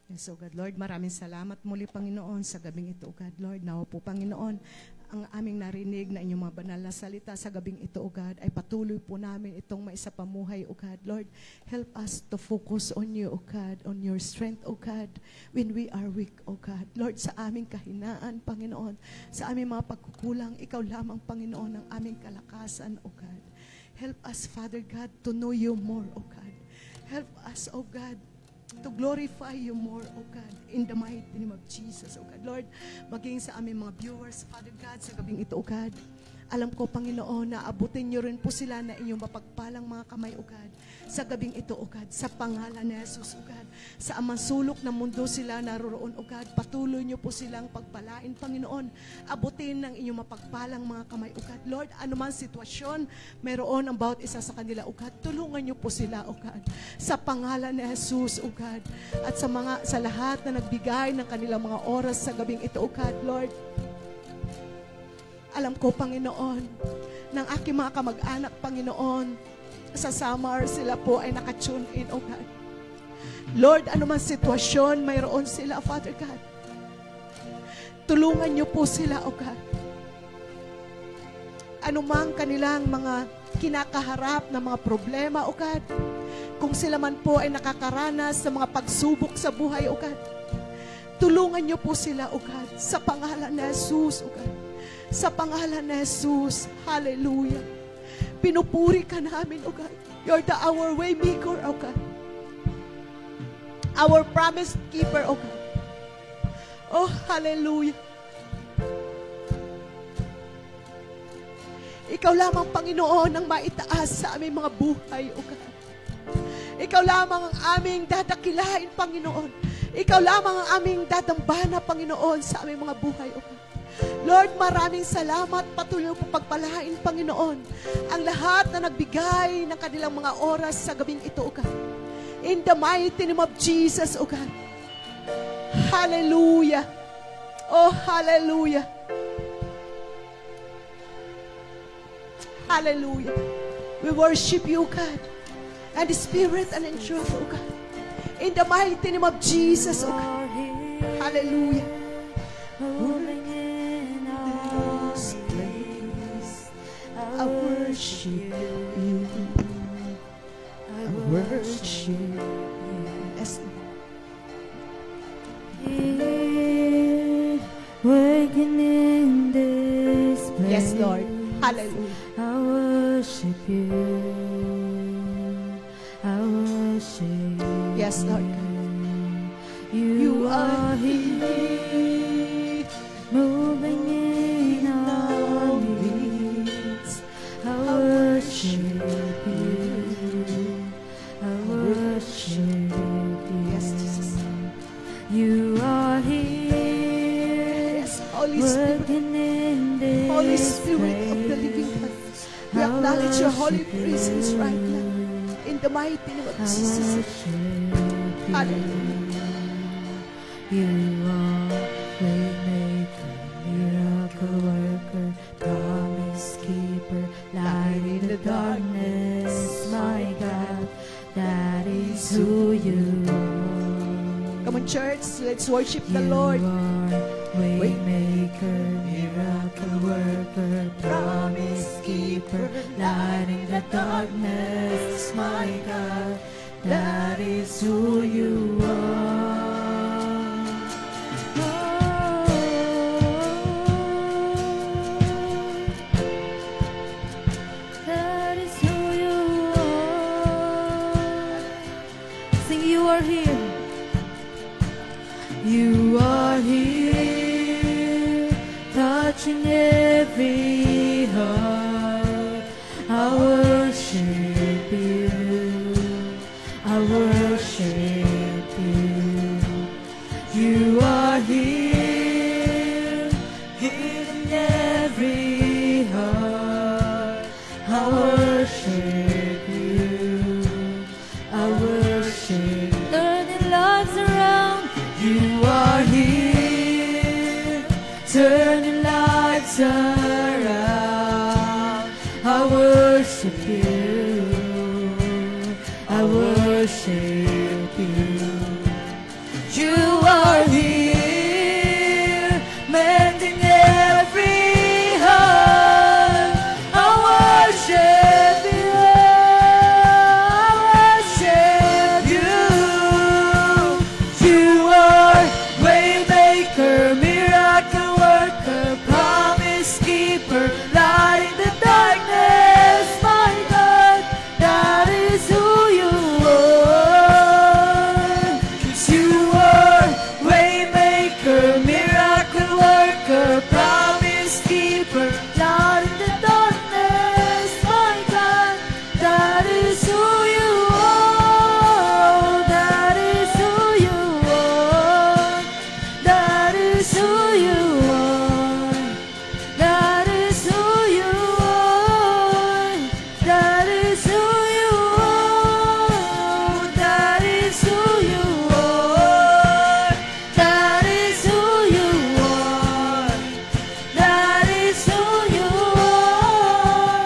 Yes, O God, Lord, maraming salamat muli, Panginoon, sa gabing ito, O God, Lord. Nawa po, Panginoon, ang aming narinig na inyong mga banal na salita sa gabing ito, O God, ay patuloy po namin itong maisapamuhay, O God. Lord, help us to focus on you, O God, on your strength, O God, when we are weak, O God. Lord, sa aming kahinaan, Panginoon, sa aming mga pagkukulang, ikaw lamang, Panginoon, ang aming kalakasan, O God. Help us, Father God, to know you more, O God. Help us, O God, to glorify you more, O God, in the mighty name of Jesus, O God. Lord, maging sa aming mga viewers, Father God, sa gabing ito, O God, alam ko, Panginoon, na abutin niyo rin po sila na inyong mapagpalang mga kamay, O God, sa gabing ito, O God, sa pangalan ni Jesus, O God. Sa amang sulok ng mundo sila naroroon, O God, patuloy niyo po silang pagpalain, Panginoon. Abutin ng inyong mapagpalang mga kamay, O God. Lord, anuman sitwasyon, mayroon ang bawat isa sa kanila, O God. Tulungan niyo po sila, O God, sa pangalan ni Jesus, O God. At sa lahat na nagbigay ng kanilang mga oras sa gabing ito, O God, Lord, alam ko, Panginoon, ng aking mga kamag-anak, Panginoon, sa Samar, sila po ay nakatune in, O God. Lord, anuman sitwasyon, mayroon sila, Father God. Tulungan niyo po sila, O God. Anumang kanilang mga kinakaharap na mga problema, O God. Kung sila man po ay nakakaranas sa mga pagsubok sa buhay, O God. Tulungan niyo po sila, O God, sa pangalan ni Jesus, O God. Sa pangalan ni Jesus, hallelujah. Pinupuri ka namin, O God. You're our way maker, O God. Our promise keeper, O God. Oh, hallelujah. Ikaw lamang, Panginoon, ang maitaas sa aming mga buhay, O God. Ikaw lamang ang aming dadakilain, Panginoon. Ikaw lamang ang aming dadambana, Panginoon, sa aming mga buhay, O God. Lord, maraming salamat. Patuloy po pagpalain, Panginoon, ang lahat na nagbigay ng kanilang mga oras sa gabing ito, O God. In the mighty name of Jesus, O God. Hallelujah. Oh, hallelujah. Hallelujah. We worship you, God, and the Spirit and in truth, O God. In the mighty name of Jesus, O God. Hallelujah. I worship you. I worship you. Yes. Working in this place. Yes, Lord. Hallelujah. I worship you. I worship you. Yes, Lord. You are here, moving in our midst. I worship you. I worship you. Yes, Jesus. You are here, Yes, Holy Spirit. working in this Holy Spirit of the living God. We acknowledge your holy presence right now. In the mighty name of Jesus. Hallelujah. You are waymaker, miracle worker, promise keeper, light in the darkness, my God, that is who you are. Come on, church, let's worship the Lord. You are waymaker, miracle worker, promise keeper, light in the darkness, my God, that is who you are. That is who you are. Sing, you are here. You are here, touching every heart. I worship you, I worship you. You are here, in every heart. I worship you, I worship. Turning lives around. You are here, turning lives around. I worship you, I worship you. You are here, mending every heart. I worship you, I worship you. You are waymaker, miracle worker, promise keeper, light in the darkness. My God, that is who you are. 'Cause you are waymaker, miracle worker, promise keeper, light in the darkness. My God, that is who you are. That is who you are. That is who you are. That is who you are. That is who you are. That is who you are. That is who you are. That is who you are.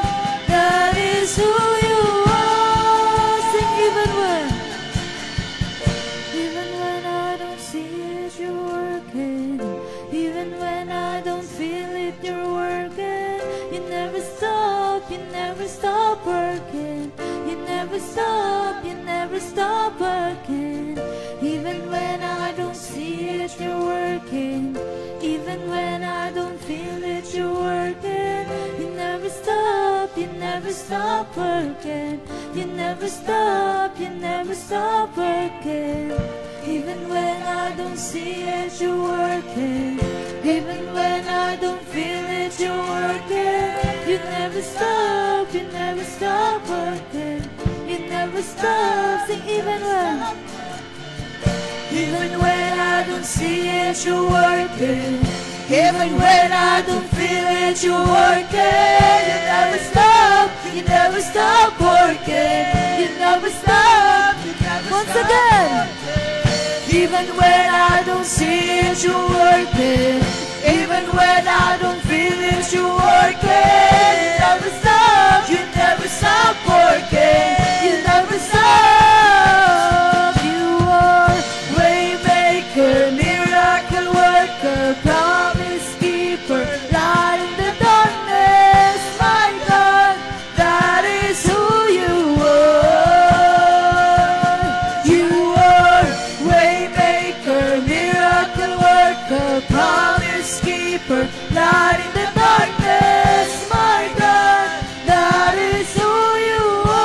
That is who you are. Sing even when I don't see it, you're working. Even when I don't feel it, you're working. You never stop working. You never stop working. Even when I don't see it, you're working. Even when I don't feel it, you're working. You never stop working. You never stop working. Even when I don't see it, you're working. Even when I don't feel it, you're working. You never stop working. You never stop. Sing even when I don't see it, you're working. Even when I don't feel it, you're working. You never stop working. You never stop. Once again. Even when I don't see it, you're working. Even when I don't feel it, you're working. You never stop working. You never stop. You are waymaker, miracle worker, promise keeper, light in the darkness. My God, that is who you are. You are waymaker, miracle worker, promise keeper, light in the darkness. My God, that is who you are.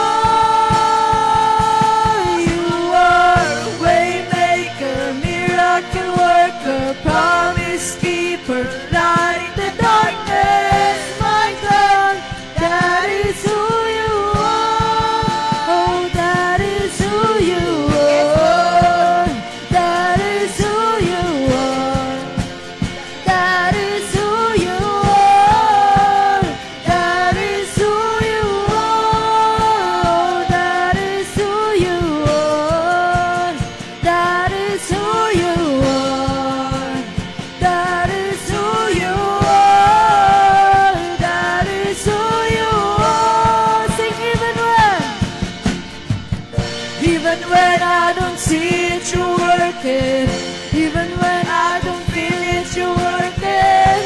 You are waymaker, miracle worker, promise keeper, light in the darkness. My God, that is who you are. Oh, that is who you are. That is who you are. That is who you are. That is who you are. That is who you are. That is who you are. That is who you are. That is who you are. Sing even when I don't see it, you're working. Even when I don't feel it, you're working.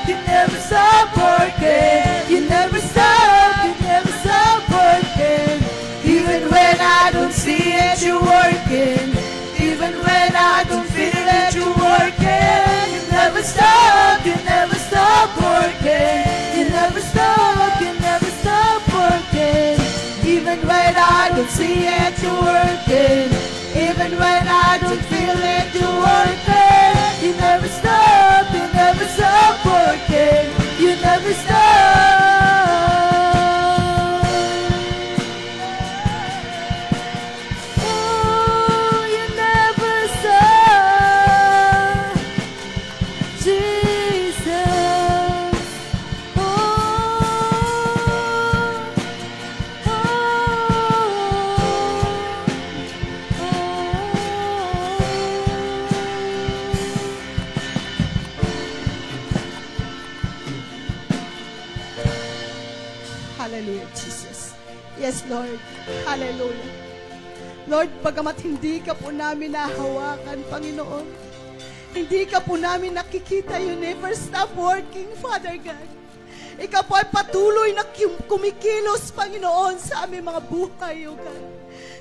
You never stop working. You never stop working. Even when I don't see it, you're working. Even when I don't feel it, you're working. You never stop working. You never stop working. Even when I don't see it, you're working. Even when I don't feel it, you're Yes, Lord. Hallelujah. Lord, bagamat hindi ka po namin nahawakan, Panginoon, hindi ka po namin nakikita, you never stop working, Father God. Ikaw po ay patuloy na kumikilos, Panginoon, sa aming mga buhay, O God.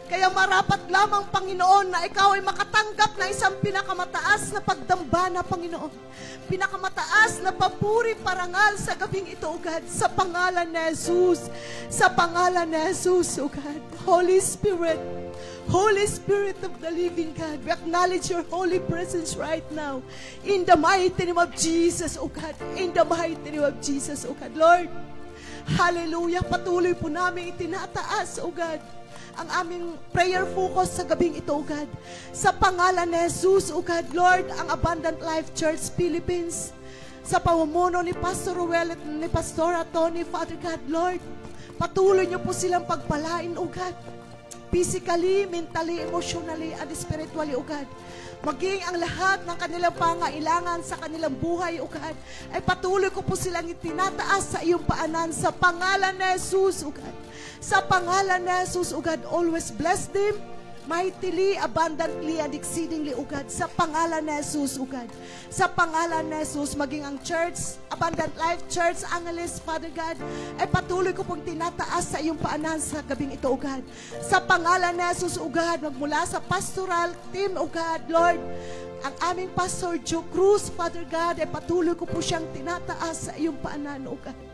Kaya marapat lamang, Panginoon, na ikaw ay makatanggap na isang pinakamataas na pagdambana, Panginoon. Pinakamataas na papuri parangal sa gabing ito, O God, sa pangalan ni Jesus. Sa pangalan ni Jesus, O God. Holy Spirit, Holy Spirit of the living God, we acknowledge your holy presence right now. In the mighty name of Jesus, O God. In the mighty name of Jesus, O God. Lord, hallelujah, patuloy po namin itinataas, O God, ang aming prayer focus sa gabing ito, O God. Sa pangalan ni Jesus, O God, Lord, ang Abundant Life Church Philippines, sa pamumuno ni Pastor Ruel at ni Pastor Tony, Father God, Lord, patuloy niyo po silang pagpalain, O God. Physically, mentally, emotionally, and spiritually, O God. Maging ang lahat ng kanilang pangailangan sa kanilang buhay, O God, ay patuloy ko po silang itinataas sa iyong paanan sa pangalan ni Jesus, O God. Sa pangalan ni Jesus, O God, always bless them mightily, abundantly, and exceedingly, O God. Sa pangalan ni Jesus, O God. Sa pangalan ni Jesus, maging ang church, Abundant Life Church, Angeles, Father God, ay patuloy ko pong tinataas sa iyong paanan sa gabing ito, O God. Sa pangalan ni Jesus, O God, magmula sa pastoral team, O God, Lord, ang aming Pastor Joe Cruz, Father God, ay patuloy ko po siyang tinataas sa iyong paanan, O God.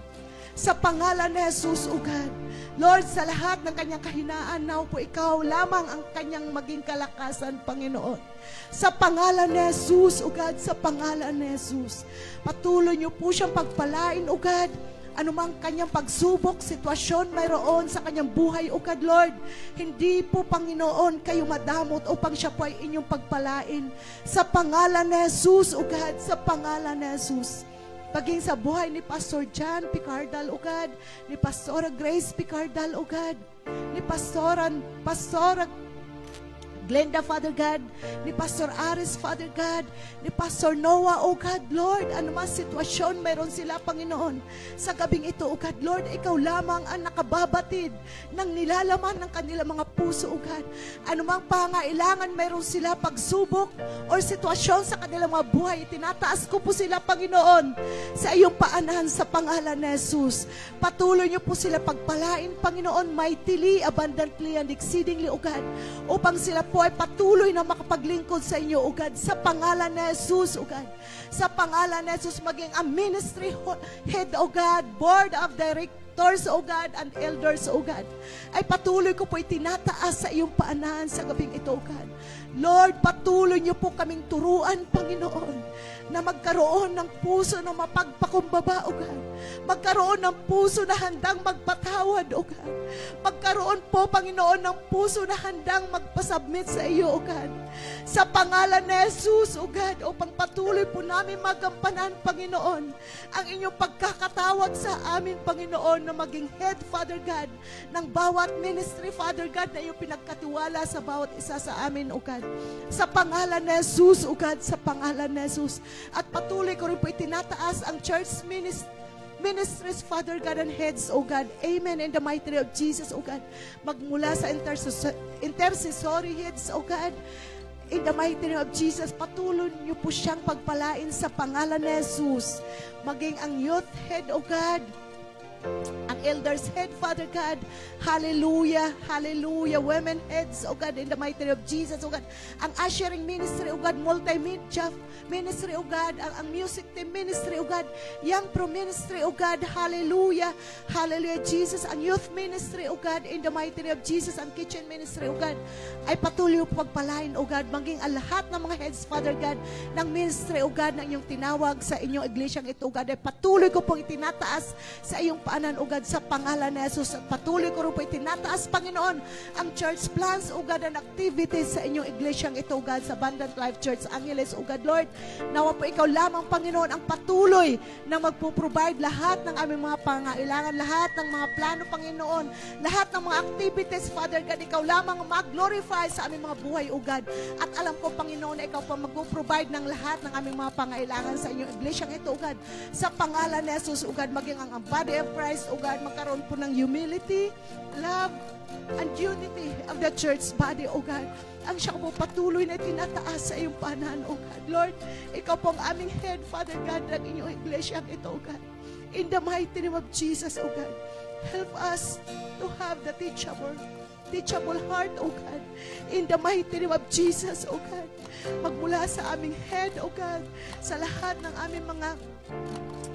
Sa pangalan ni Jesus, O God. Lord, sa lahat ng kanyang kahinaan, now po ikaw lamang ang kanyang maging kalakasan, Panginoon. Sa pangalan ni Jesus, O God, sa pangalan ni Jesus. Patuloy niyo po siyang pagpalain, O God. Anumang kanyang pagsubok, sitwasyon mayroon sa kanyang buhay, O God, Lord. Hindi po, Panginoon, kayo madamot upang siya po ay inyong pagpalain. Sa pangalan ni Jesus, O God, sa pangalan ni Jesus. Paging sa buhay ni Pastor John Picardal, O God, ni Pastora Grace Picardal, O God, ni Pastora Glenda, Father God, ni Pastor Aris, Father God, ni Pastor Noah, O God, Lord, anumang sitwasyon mayroon sila, Panginoon, sa gabing ito, O God, Lord, ikaw lamang ang nakababatid ng nilalaman ng kanilang mga puso, O God. Anumang pangailangan mayroon sila, pagsubok o sitwasyon sa kanilang mga buhay, tinataas ko po sila, Panginoon, sa iyong paanan sa pangalan ni Jesus. Patuloy niyo po sila pagpalain, Panginoon, mightily, abundantly, and exceedingly, O God, upang sila po ay patuloy na makapaglingkod sa inyo, O God, sa pangalan ni Jesus, O God. Sa pangalan ni Jesus, maging ang ministry head, O God, board of directors, O God, and elders, O God, ay patuloy ko po itinataas sa iyong paanan sa gabing ito, O God. Lord, patuloy niyo po kaming turuan, Panginoon, na magkaroon ng puso na mapagpakumbaba, O God. Magkaroon ng puso na handang magpatawad, O God. Magkaroon po, Panginoon, ng puso na handang magpasubmit sa iyo, O God. Sa pangalan ni Jesus, O God, upang patuloy po namin magampanan, Panginoon, ang inyong pagkakatawag sa amin, Panginoon, na maging head, Father God, ng bawat ministry, Father God, na iyong pinagkatiwala sa bawat isa sa amin, O God. Sa pangalan ni Jesus, O God, sa pangalan ni Jesus. At patuloy ko rin po itinataas ang church ministries, Father God, and heads, O God. Amen. In the mighty name of Jesus, O God. Magmula sa intercessory heads, O God. In the mighty name of Jesus, patuloy niyo po siyang pagpalain sa pangalan ni Jesus. Maging ang youth head, O God, ang elders head, Father God. Hallelujah, hallelujah. Women heads, O God, in the mighty name of Jesus, O God. Ang ushering ministry, O God, multimedia ministry, O God, ang music team ministry, O God, young pro ministry, O God, hallelujah, hallelujah, Jesus. Ang youth ministry, O God, in the mighty name of Jesus, ang kitchen ministry, O God, ay patuloy po pagpalain, O God, maging ang lahat ng mga heads, Father God, ng ministry, O God, na inyong tinawag sa inyong iglesyang ito, O God, ay patuloy ko pong itinataas sa iyong paanan, O God, sa pangalan ni Jesus. At patuloy ko rin po itinataas, Panginoon, ang church plans, O God, and activities sa inyong iglesyang ito, O God, sa Abundant Life Church Angeles, O God, Lord, nawa po ikaw lamang, Panginoon, ang patuloy na magpo-provide lahat ng aming mga pangailangan, lahat ng mga plano, Panginoon, lahat ng mga activities, Father God, ikaw lamang mag-glorify sa aming mga buhay, O God. At alam ko, Panginoon, na ikaw pa mag-provide ng lahat ng aming mga pangailangan sa inyong iglesyang ito, O God. Sa pangalan ni Jesus, O God, maging ang body of Christ, Christ, O God, magkaroon po ng humility, love, and unity of the church body, O God. Ang siya po patuloy na tinataas sa iyong panan, O God. Lord, ikaw po ang aming head, Father God, ng inyong iglesia ito, O God. In the mighty name of Jesus, O God, help us to have the teachable heart, O God. In the mighty name of Jesus, O God. Magmula sa aming head, O God, sa lahat ng aming mga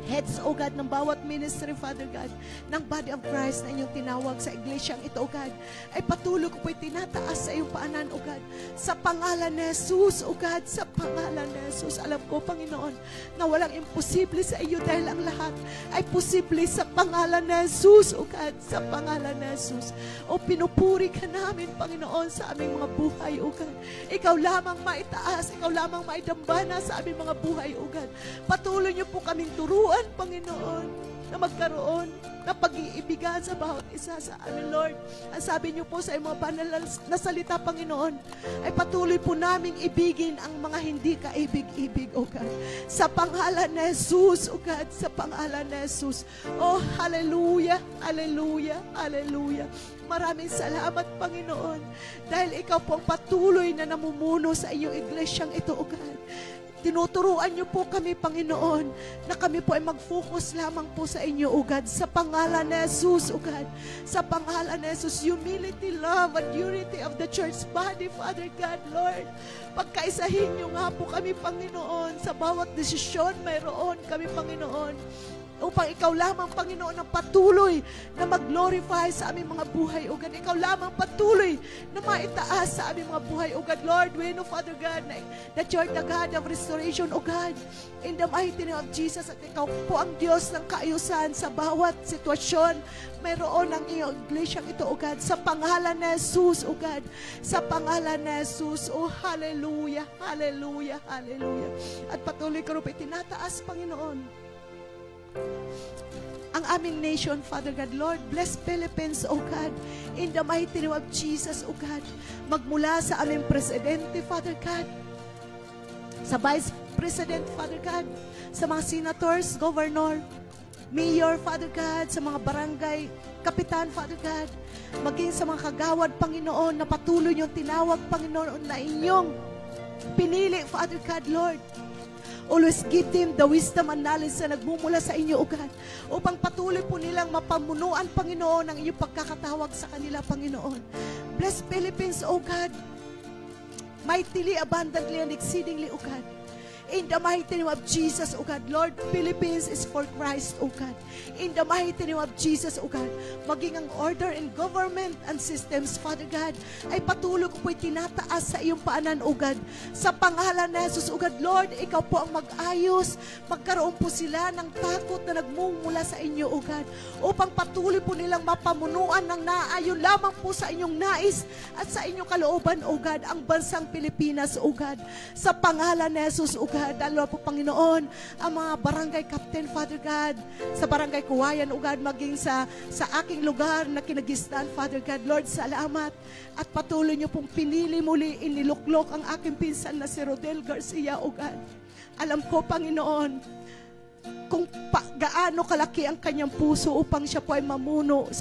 heads, O God, ng bawat ministry, Father God, ng body of Christ na inyong tinawag sa iglesyang ito, O God, ay patuloy ko po'y tinataas sa iyong paanan, O God, sa pangalan ni Jesus, O God, sa pangalan ni Jesus. Alam ko, Panginoon, na walang imposible sa iyo dahil ang lahat ay posible sa pangalan ni Jesus, O God, sa pangalan ni Jesus. O pinupuri ka namin, Panginoon, sa aming mga buhay, O God. Ikaw lamang maitaas, ikaw lamang maidambana sa aming mga buhay, O God. Patuloy niyo po kaming turuan, Panginoon, na magkaroon ng pag-iibigan sa bawat isa sa amin, Lord. Ang sabi niyo po sa mga banal na salita, Panginoon, ay patuloy po naming ibigin ang mga hindi kaibig-ibig, O God. Sa pangalan ni Jesus, O God, sa pangalan ni Jesus. Oh, hallelujah, hallelujah, hallelujah. Maraming salamat, Panginoon, dahil ikaw po ang patuloy na namumuno sa iyong iglesyang ito, O God. Tinuturuan niyo po kami, Panginoon, na kami po ay mag-focus lamang po sa inyo, O God, sa pangalan ni Jesus, O God. Sa pangalan ni Jesus, humility, love, and unity of the church body, Father God, Lord. Pagkaisahin niyo nga po kami, Panginoon, sa bawat desisyon mayroon kami, Panginoon, upang ikaw lamang, Panginoon, ang patuloy na mag-glorify sa aming mga buhay, O God. Ikaw lamang patuloy na maitaas sa aming mga buhay, O God. Lord, we know, Father God, that you are the God of restoration, O God. In the mighty name of Jesus, at ikaw po ang Diyos ng kaayusan sa bawat sitwasyon mayroon ang iyong iglesyang ito, O God. Sa pangalan ni Jesus, O God. Sa pangalan ni Jesus, O hallelujah, hallelujah, hallelujah. At patuloy ko rin tinataas, Panginoon, ang aming nation, Father God. Lord, bless Philippines, O God, in the mighty name of Jesus, O God. Magmula sa aming presidente, Father God, sa vice president, Father God, sa mga senators, governor, mayor, Father God, sa mga barangay kapitan, Father God, maging sa mga kagawad, Panginoon, na patuloy niyong tinawag, Panginoon, na inyong pinili, Father God, Lord. Always give them the wisdom and knowledge na nagmumula sa inyo, O God, upang patuloy po nilang mapamunuan, Panginoon, ang inyong pagkakatawag sa kanila, Panginoon. Bless Philippines, O God, mightily, abundantly, and exceedingly, O God. In the mighty name of Jesus, O God. Lord, Philippines is for Christ, O God. In the mighty name of Jesus, O God. Maging ang order in government and systems, Father God, ay patuloy ko po'y tinataas sa iyong paanan, O God. Sa pangalan ni Jesus, O God. Lord, ikaw po ang mag-ayos. Magkaroon po sila ng takot na nagmumula sa inyo, O God. Upang patuloy po nilang mapamunuan ng naayon lamang po sa inyong nais at sa inyong kalooban, O God, ang bansang Pilipinas, O God. Sa pangalan ni Jesus, O God. Lalo po, Panginoon, ang mga barangay captain, Father God, sa barangay Kuwayan, O God, maging sa aking lugar na kinagisnan, Father God. Lord, salamat. At patuloy niyo pong pinili muli, iniluklok ang aking pinsan na si Rodel Garcia, O God. Alam ko, Panginoon, kung gaano kalaki ang kanyang puso upang siya po ay mamuno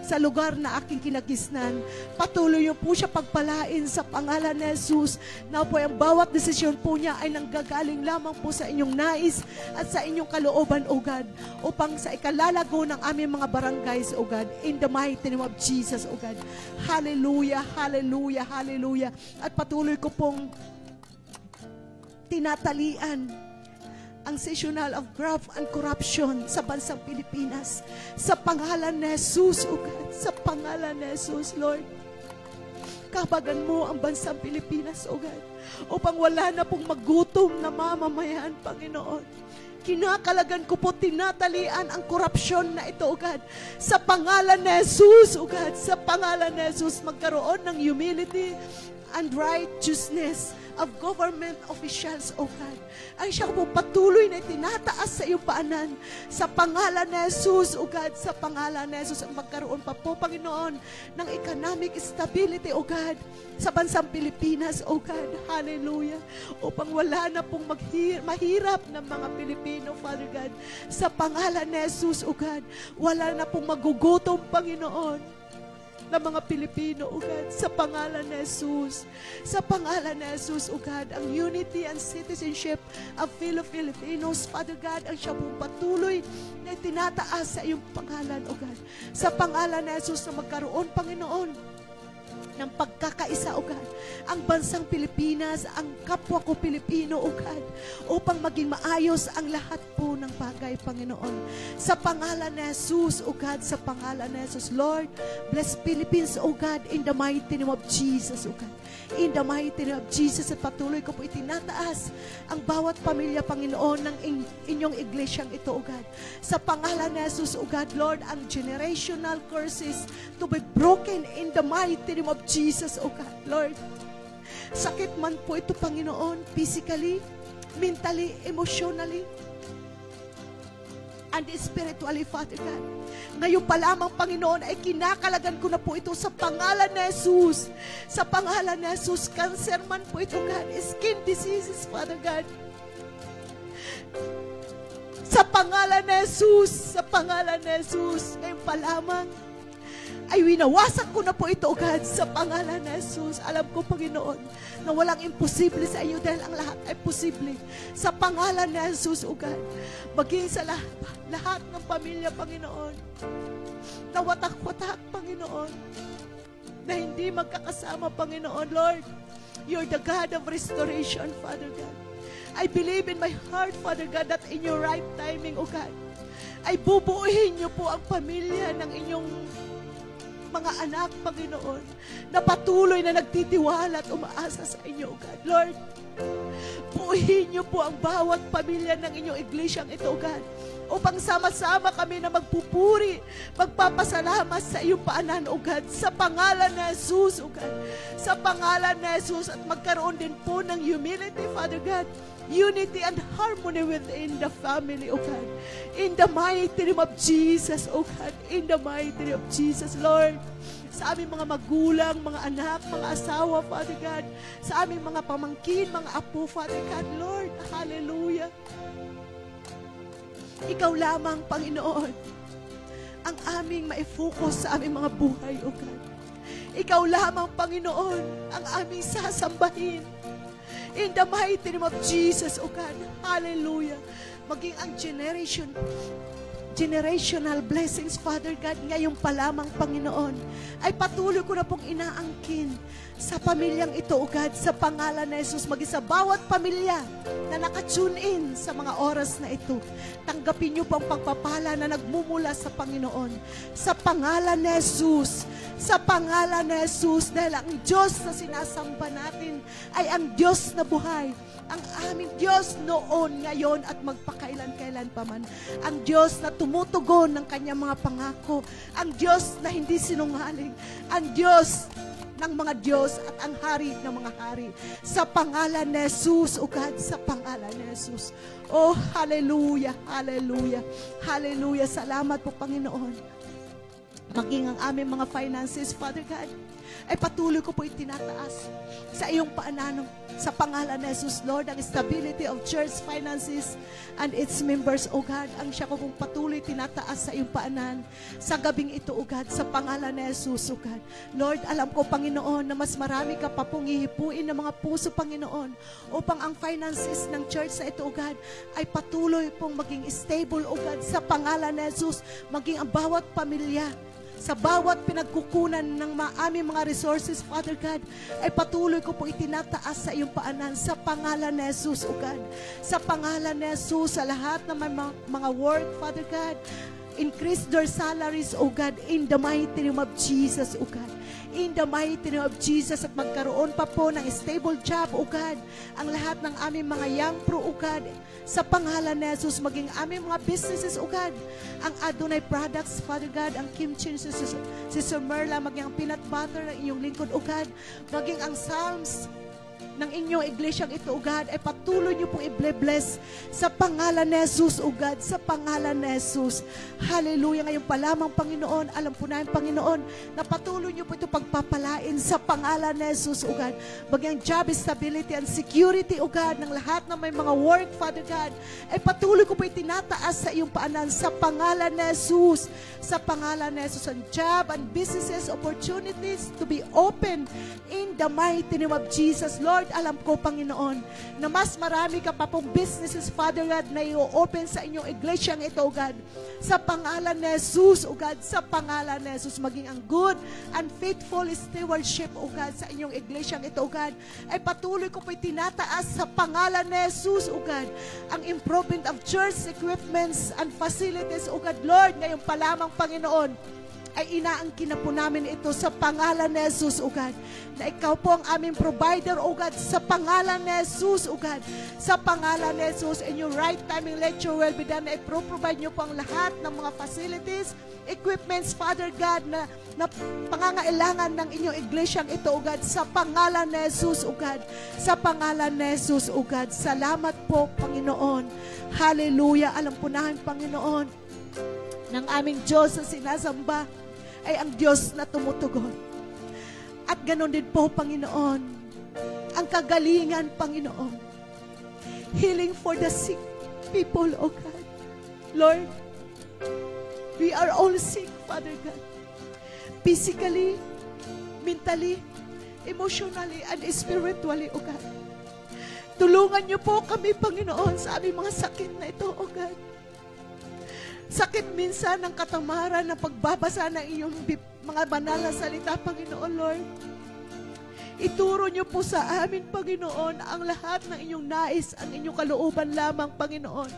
sa lugar na aking kinagisnan. Patuloy niyo po siya pagpalain sa pangalan ni Jesus, na po ang bawat desisyon po niya ay nanggagaling lamang po sa inyong nais at sa inyong kalooban, O God, upang sa ikalalago ng aming mga barangays, O God, in the mighty name of Jesus, O God. Hallelujah, hallelujah, hallelujah. At patuloy ko pong tinatalian ang seasonal of graft and corruption sa bansang Pilipinas. Sa pangalan ni Jesus, O God, sa pangalan ni Jesus, Lord. Kabagan mo ang bansang Pilipinas, O God, upang wala na pong magutom na mamamayan, Panginoon. Kinakalagan ko po, tinatalian ang korupsyon na ito, O God. Sa pangalan ni Jesus, O God, sa pangalan ni Jesus, magkaroon ng humility and righteousness of government officials, O God. Ang siya po patuloy na tinataas sa iyong paanan. Sa pangalan ni Jesus, O God, sa pangalan ni Jesus, ang magkaroon pa po, Panginoon, ng economic stability, O God, sa bansang Pilipinas, O God. Hallelujah. Upang wala na pong mahirap ng mga Pilipino, Father God. Sa pangalan ni Jesus, O God, wala na pong magugutom, Panginoon, ng mga Pilipino, O God, sa pangalan ni Jesus. Sa pangalan ni Jesus, O God, ang unity and citizenship of Filipinos, Father God, ang siya pong patuloy na tinataas sa iyong pangalan, O God. Sa pangalan ni Jesus na magkaroon, Panginoon, ng pagkakaisa, O God, ang bansang Pilipinas, ang kapwa ko Pilipino, O God, upang maging maayos ang lahat po ng bagay, Panginoon. Sa pangalan ni Jesus, O God, sa pangalan ni Jesus, Lord, bless Philippines, O God, in the mighty name of Jesus, O God. In the mighty name of Jesus, at patuloy ko po itinataas ang bawat pamilya, Panginoon, ng inyong iglesyang ito, O God. Sa pangalan ni Jesus, O God, Lord, ang generational curses to be broken in the mighty name of Jesus, O God, Lord. Sakit man po ito, Panginoon, physically, mentally, emotionally, and spiritually, Father God. Ngayon pa lamang, Panginoon, ay kinakalagan ko na po ito sa pangalan ni Jesus. Sa pangalan ni Jesus, cancer man po ito, God, skin diseases, Father God. Sa pangalan ni Jesus, sa pangalan ni Jesus, ngayon pa lamang, ay winawasak ko na po ito, God, sa pangalan ni Jesus. Alam ko, Panginoon, na walang imposible sa iyo dahil ang lahat ay posible. Sa pangalan ni Jesus, O God, maging sa lahat ng pamilya, Panginoon, na watak-watak, Panginoon, na hindi magkakasama, Panginoon, Lord, you're the God of restoration, Father God. I believe in my heart, Father God, that in your right timing, O God, ay bubuuhin niyo po ang pamilya ng inyong mga anak, Panginoon, na patuloy na nagtitiwala at umaasa sa inyo, God. Lord, buuhin niyo po ang bawat pamilya ng inyong iglesyang ito, God, upang sama-sama kami na magpupuri, magpapasalamat sa iyong paanan, O God, sa pangalan ni Jesus, O God, sa pangalan ni Jesus, at magkaroon din po ng humility, Father God, unity and harmony within the family, O God. In the mighty name of Jesus, O God. In the mighty name of Jesus, Lord. Sa aming mga magulang, mga anak, mga asawa, Father God. Sa aming mga pamangkin, mga apo, Father God, Lord. Hallelujah. Ikaw lamang, Panginoon, ang aming maifocus sa aming mga buhay, O God. Ikaw lamang, Panginoon, ang aming sasambahin. In the mighty name of Jesus, O God. Hallelujah. Maging ang generational blessings, Father God, ngayon pa lamang, Panginoon, ay patuloy ko na pong inaangkin sa pamilyang ito, O God, sa pangalan ni Jesus, maging sa bawat pamilya na nakatune in sa mga oras na ito. Tanggapin niyo po ang pagpapala na nagmumula sa Panginoon. Sa pangalan ni Jesus, sa pangalan ni Jesus, dahil ang Diyos na sinasamba natin ay ang Diyos na buhay. Ang aming Diyos noon, ngayon, at magpakailan-kailan pa man. Ang Diyos na tumutugon ng kanyang mga pangako. Ang Diyos na hindi sinungaling. Ang Diyos ng mga Diyos at ang hari ng mga hari. Sa pangalan ni Jesus, O God, sa pangalan ni Jesus. Oh, hallelujah, hallelujah, hallelujah. Salamat po, Panginoon. Maging ang aming mga finances, Father God, ay patuloy ko po itinataas sa iyong paanan, sa pangalan ni Jesus, Lord, ang stability of church finances and its members, O God, ang siya ko pong patuloy tinataas sa iyong paanan sa gabing ito, O God, sa pangalan ni Jesus, O God. Lord, alam ko, Panginoon, na mas marami ka pa pong hihipuin ng mga puso, Panginoon, upang ang finances ng church sa ito, O God, ay patuloy pong maging stable, O God, sa pangalan ni Jesus, maging ang bawat pamilya, sa bawat pinagkukunan ng aming mga resources, Father God, ay patuloy ko po itinataas sa iyong paanan sa pangalan ni Jesus, O God. Sa pangalan ni Jesus, sa lahat ng mga work, Father God, Increase their salaries, O God, in the mighty name of Jesus, O God. In the mighty name of Jesus, at magkaroon pa po ng stable job, O God, ang lahat ng aming mga young pro, O God, sa pangalan ni Jesus, maging aming mga businesses, O God, ang Adonai Products, Father God, ang kimchi, si Sir Merla, maging ang peanut butter ng inyong lingkod, O God, maging ang Psalms ng inyong iglesyang ito, O God, ay patuloy niyo pong i-bless sa pangalan ni Jesus, O God, sa pangalan ni Jesus. Hallelujah. Ngayon pa lamang, Panginoon, alam po namin, Panginoon, na patuloy niyo po ito pagpapalain sa pangalan ni Jesus, O God. Bagyang job stability and security, O God, ng lahat na may mga work, Father God, ay patuloy ko po itinataas sa iyong paanan sa pangalan ni Jesus. Sa pangalan ni Jesus, ang job and businesses, opportunities to be open in the mighty name of Jesus. Lord, alam ko, Panginoon, na mas marami ka pa pong businesses, Father God, na i-open sa inyong iglesyang ito, O God. Sa pangalan ni Jesus, O God, sa pangalan ni Jesus, maging ang good and faithful stewardship, O God, sa inyong iglesyang ito, O God, ay patuloy ko po itinataas sa pangalan ni Jesus, O God, ang improvement of church equipments and facilities, O God. Lord, ngayon pa lamang, Panginoon, ay inaangkin na po namin ito sa pangalan ni Jesus, O God, na ikaw po ang aming provider, O God, sa pangalan ni Jesus, O God, sa pangalan ni Jesus. In your right timing, let your will be done, na i-provide nyo po ang lahat ng mga facilities, equipments, Father God, na pangangailangan ng inyong iglesyang ito, O God, sa pangalan ni Jesus, O God, sa pangalan ni Jesus, O God. Salamat po, Panginoon. Hallelujah. Alam po namin, Panginoon, ng aming Diyos na sinasamba ay ang Diyos na tumutugon. At ganon din po, Panginoon, ang kagalingan, Panginoon. Healing for the sick people, O God. Lord, we are all sick, Father God. Physically, mentally, emotionally, and spiritually, O God. Tulungan niyo po kami, Panginoon, sa aming mga sakit na ito, O God. Sakit minsan ng katamaran, ng pagbabasa ng iyong mga banal na salita, Panginoon, Lord. Ituro niyo po sa amin, Panginoon, ang lahat ng inyong nais, ang inyong kalooban lamang, Panginoon.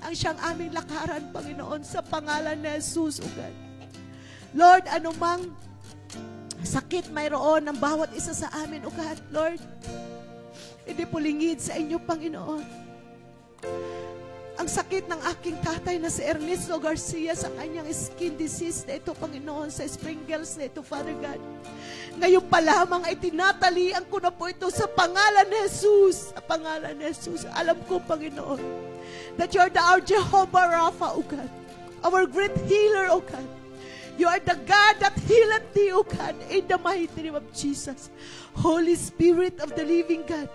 Ang siyang aming lakaran, Panginoon, sa pangalan ni Jesus, O God. Lord, anumang sakit mayroon ng bawat isa sa amin, O God, Lord, hindi po lingid sa inyo, Panginoon. Ang sakit ng aking tatay na si Ernesto Garcia sa kanyang skin disease na ito, Panginoon, sa sprinkles na ito, Father God. Ngayon pa lamang ay tinatalian ko na po ito sa pangalan ni Jesus. Sa pangalan ni Jesus. Alam ko, Panginoon, that you are our Jehovah Rapha, O God. Our great healer, O God. You are the God that healeth thee, O God, in the mighty name of Jesus. Holy Spirit of the living God,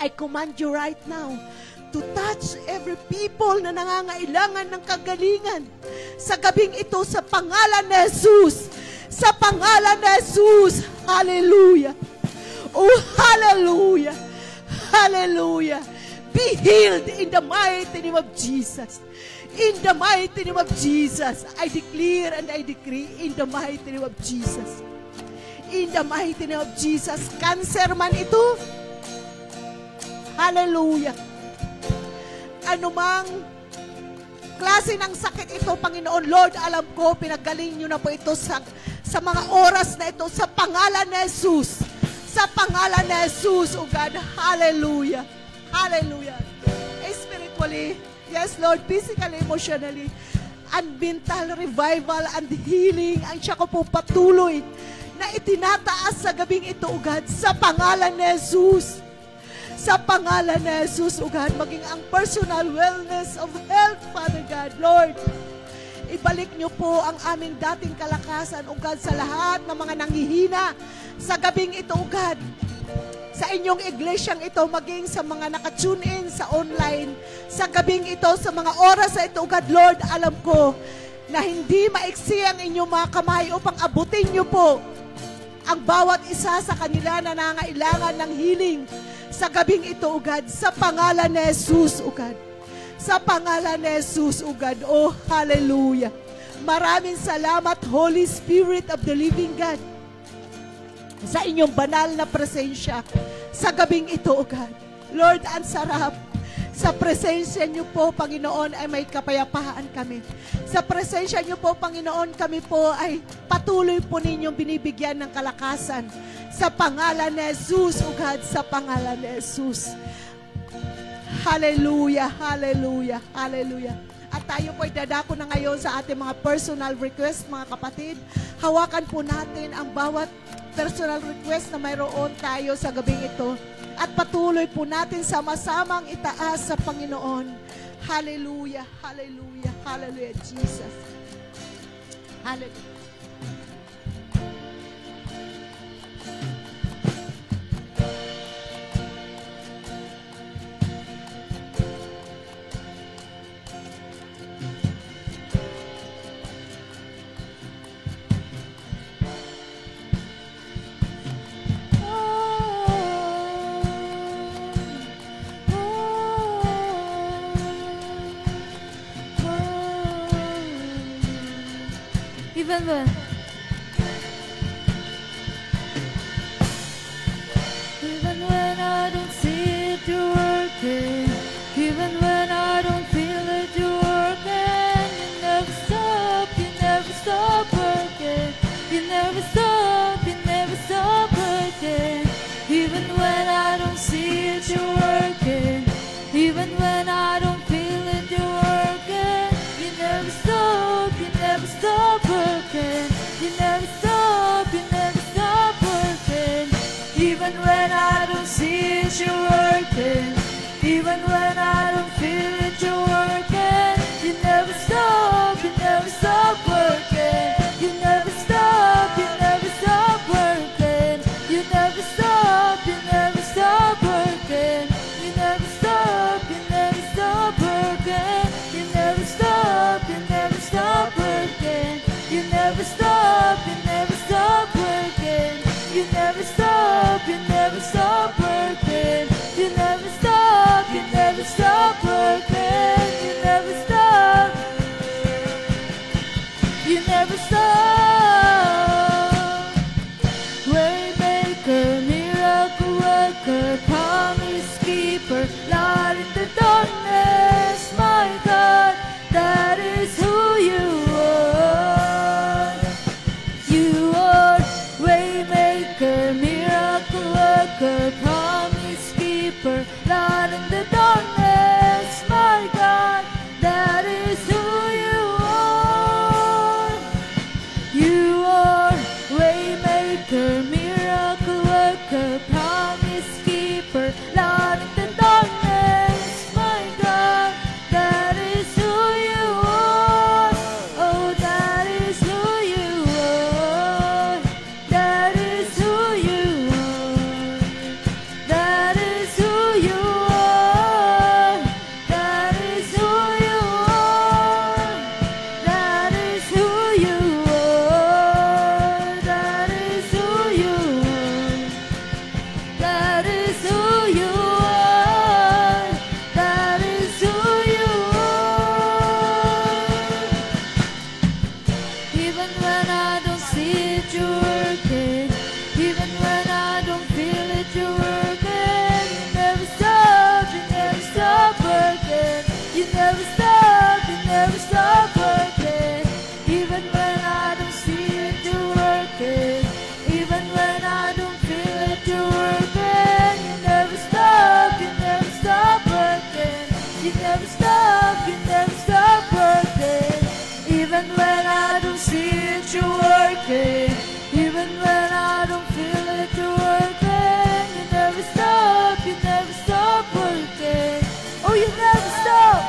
I command you right now to touch every people na nangangailangan ng kagalingan sa gabing ito sa pangalan ni Jesus. Sa pangalan ni Jesus. Hallelujah. Oh, hallelujah. Hallelujah. Be healed in the mighty name of Jesus. In the mighty name of Jesus. I declare and I decree in the mighty name of Jesus. In the mighty name of Jesus. Cancer man ito. Hallelujah. Anumang klase ng sakit ito, Panginoon, Lord, alam ko, pinagaling nyo na po ito sa mga oras na ito, sa pangalan ni Jesus. Sa pangalan ni Jesus, O God. Hallelujah. Hallelujah. Spiritually, yes, Lord, physically, emotionally, and mental revival and healing, ang siya ko po patuloy na itinataas sa gabing ito, O God, sa pangalan ni Jesus. Sa pangalan ni Jesus, O God, maging ang personal wellness of health, Father God, Lord. Ibalik niyo po ang aming dating kalakasan, O God, sa lahat ng mga nanghihina sa gabing ito, O God. Sa inyong iglesyang ito, maging sa mga nakatune in sa online, sa gabing ito, sa mga oras na ito, O God, Lord, alam ko na hindi maiksi ang inyong mga kamay upang abutin niyo po ang bawat isa sa kanila na nangailangan ng healing sa gabing ito, O God, sa pangalan ni Jesus, O God. Sa pangalan ni Jesus, O God. Oh, hallelujah. Maraming salamat, Holy Spirit of the living God, sa inyong banal na presensya sa gabing ito, O God. Lord, ang sarap Sa presensya niyo po, Panginoon, ay may kapayapaan kami. Sa presensya niyo po, Panginoon, kami po ay patuloy po ninyong binibigyan ng kalakasan. Sa pangalan ni Jesus, O God, sa pangalan ni Jesus. Hallelujah, hallelujah, hallelujah. At tayo po ay dadako na ngayon sa ating mga personal request, mga kapatid. Hawakan po natin ang bawat personal request na mayroon tayo sa gabing ito. At patuloy po natin sama-samang itaas sa Panginoon. Hallelujah, hallelujah, hallelujah, Jesus. Hallelujah. Even when I don't see it, you're working. Even when I don't feel it, you're working. You never stop working. You never stop working. Even when I don't see it, you're working. Even when I don't feel it, you're working. You never stop working. You never stop working. Even when I don't see it, you're working. Even when I don't feel it, you're working. You never stop working. You never stop working. You never stop working. You never stop working. You never stop working. You never stop working. You never stop working. You never stop working. You never stop. You never stop. Waymaker, miracle worker, promise keeper, light in the darkness, my God, that is who you are. You are waymaker, miracle worker, promise keeper, light in the darkness, my God, that is who you are. You are waymaker, miracle worker, promise keeper, light in the darkness, my God, that is who you are. Oh, that is who you are. That is who you are. That is who you are. That is who you are. That is who you are. That is who you are. That is who you are. That is who you are. Even when I don't see it, you're working. Even when I don't feel it, you're working. You never stop working. You never stop working. Even when I don't see it, you're working. Even when I don't feel it, you're working. You never stop working. You never stop working. Even when I don't see it, you're working. Even when I don't feel it, you're working. You never stop working. Oh, you never stop.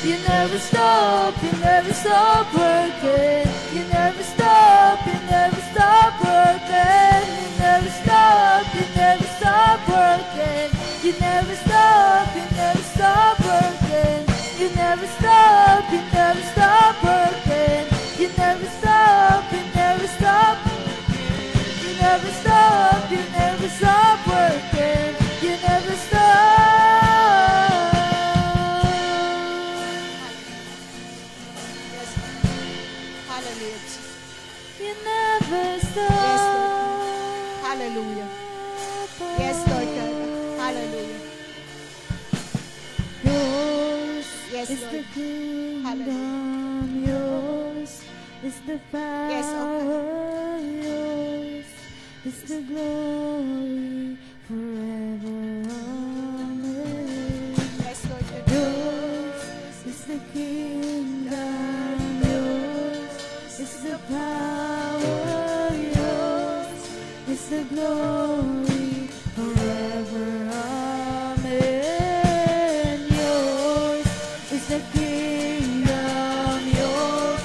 You never stop working. You never stop working. You never stop working. You never stop working. You never stop working. You never stop. You never stop working. You never stop. Yes, is the Lord. kingdom, Hallelujah. yours is the power, Yes, okay. yours is the glory forever. Amen. Yes, Lord. Yours is the kingdom, yours is the power, yours is the glory forever. Amen. Yours is the kingdom, yours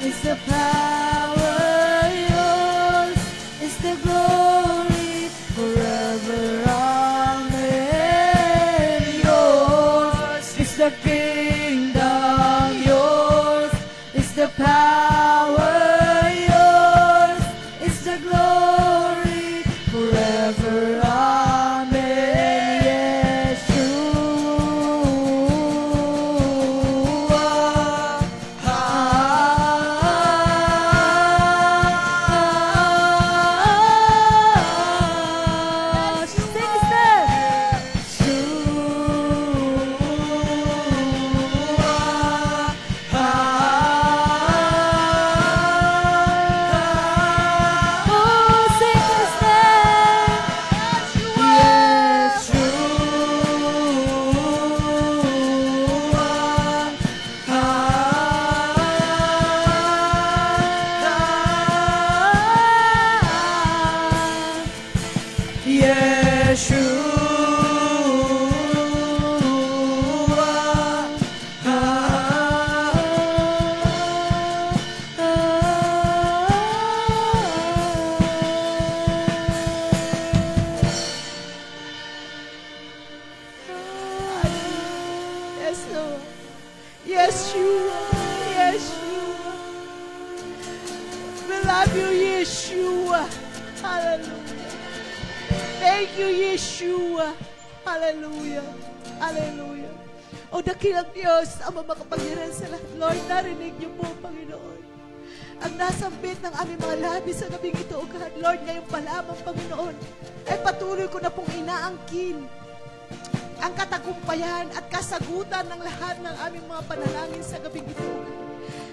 is the power, yours is the glory forever. Amen. Yours is the kingdom, yours is the power, yours is the glory forever. Amen. Yeshua. Sing Yes, Lord. Yeshua. Yeshua. We love you, Yeshua. Hallelujah. Thank you, Yeshua. Hallelujah. Hallelujah. O dakilang Diyos, ang makapangyarihan sa lahat. Lord, narinig niyo po, Panginoon. Ang nasambit ng aming mga labi sa gabing ito, O God. Lord, ngayon pa lamang, Panginoon, ay patuloy ko na pong inaangkin ang katagumpayan at kasagutan ng lahat ng aming mga panalangin sa gabing ito, O God.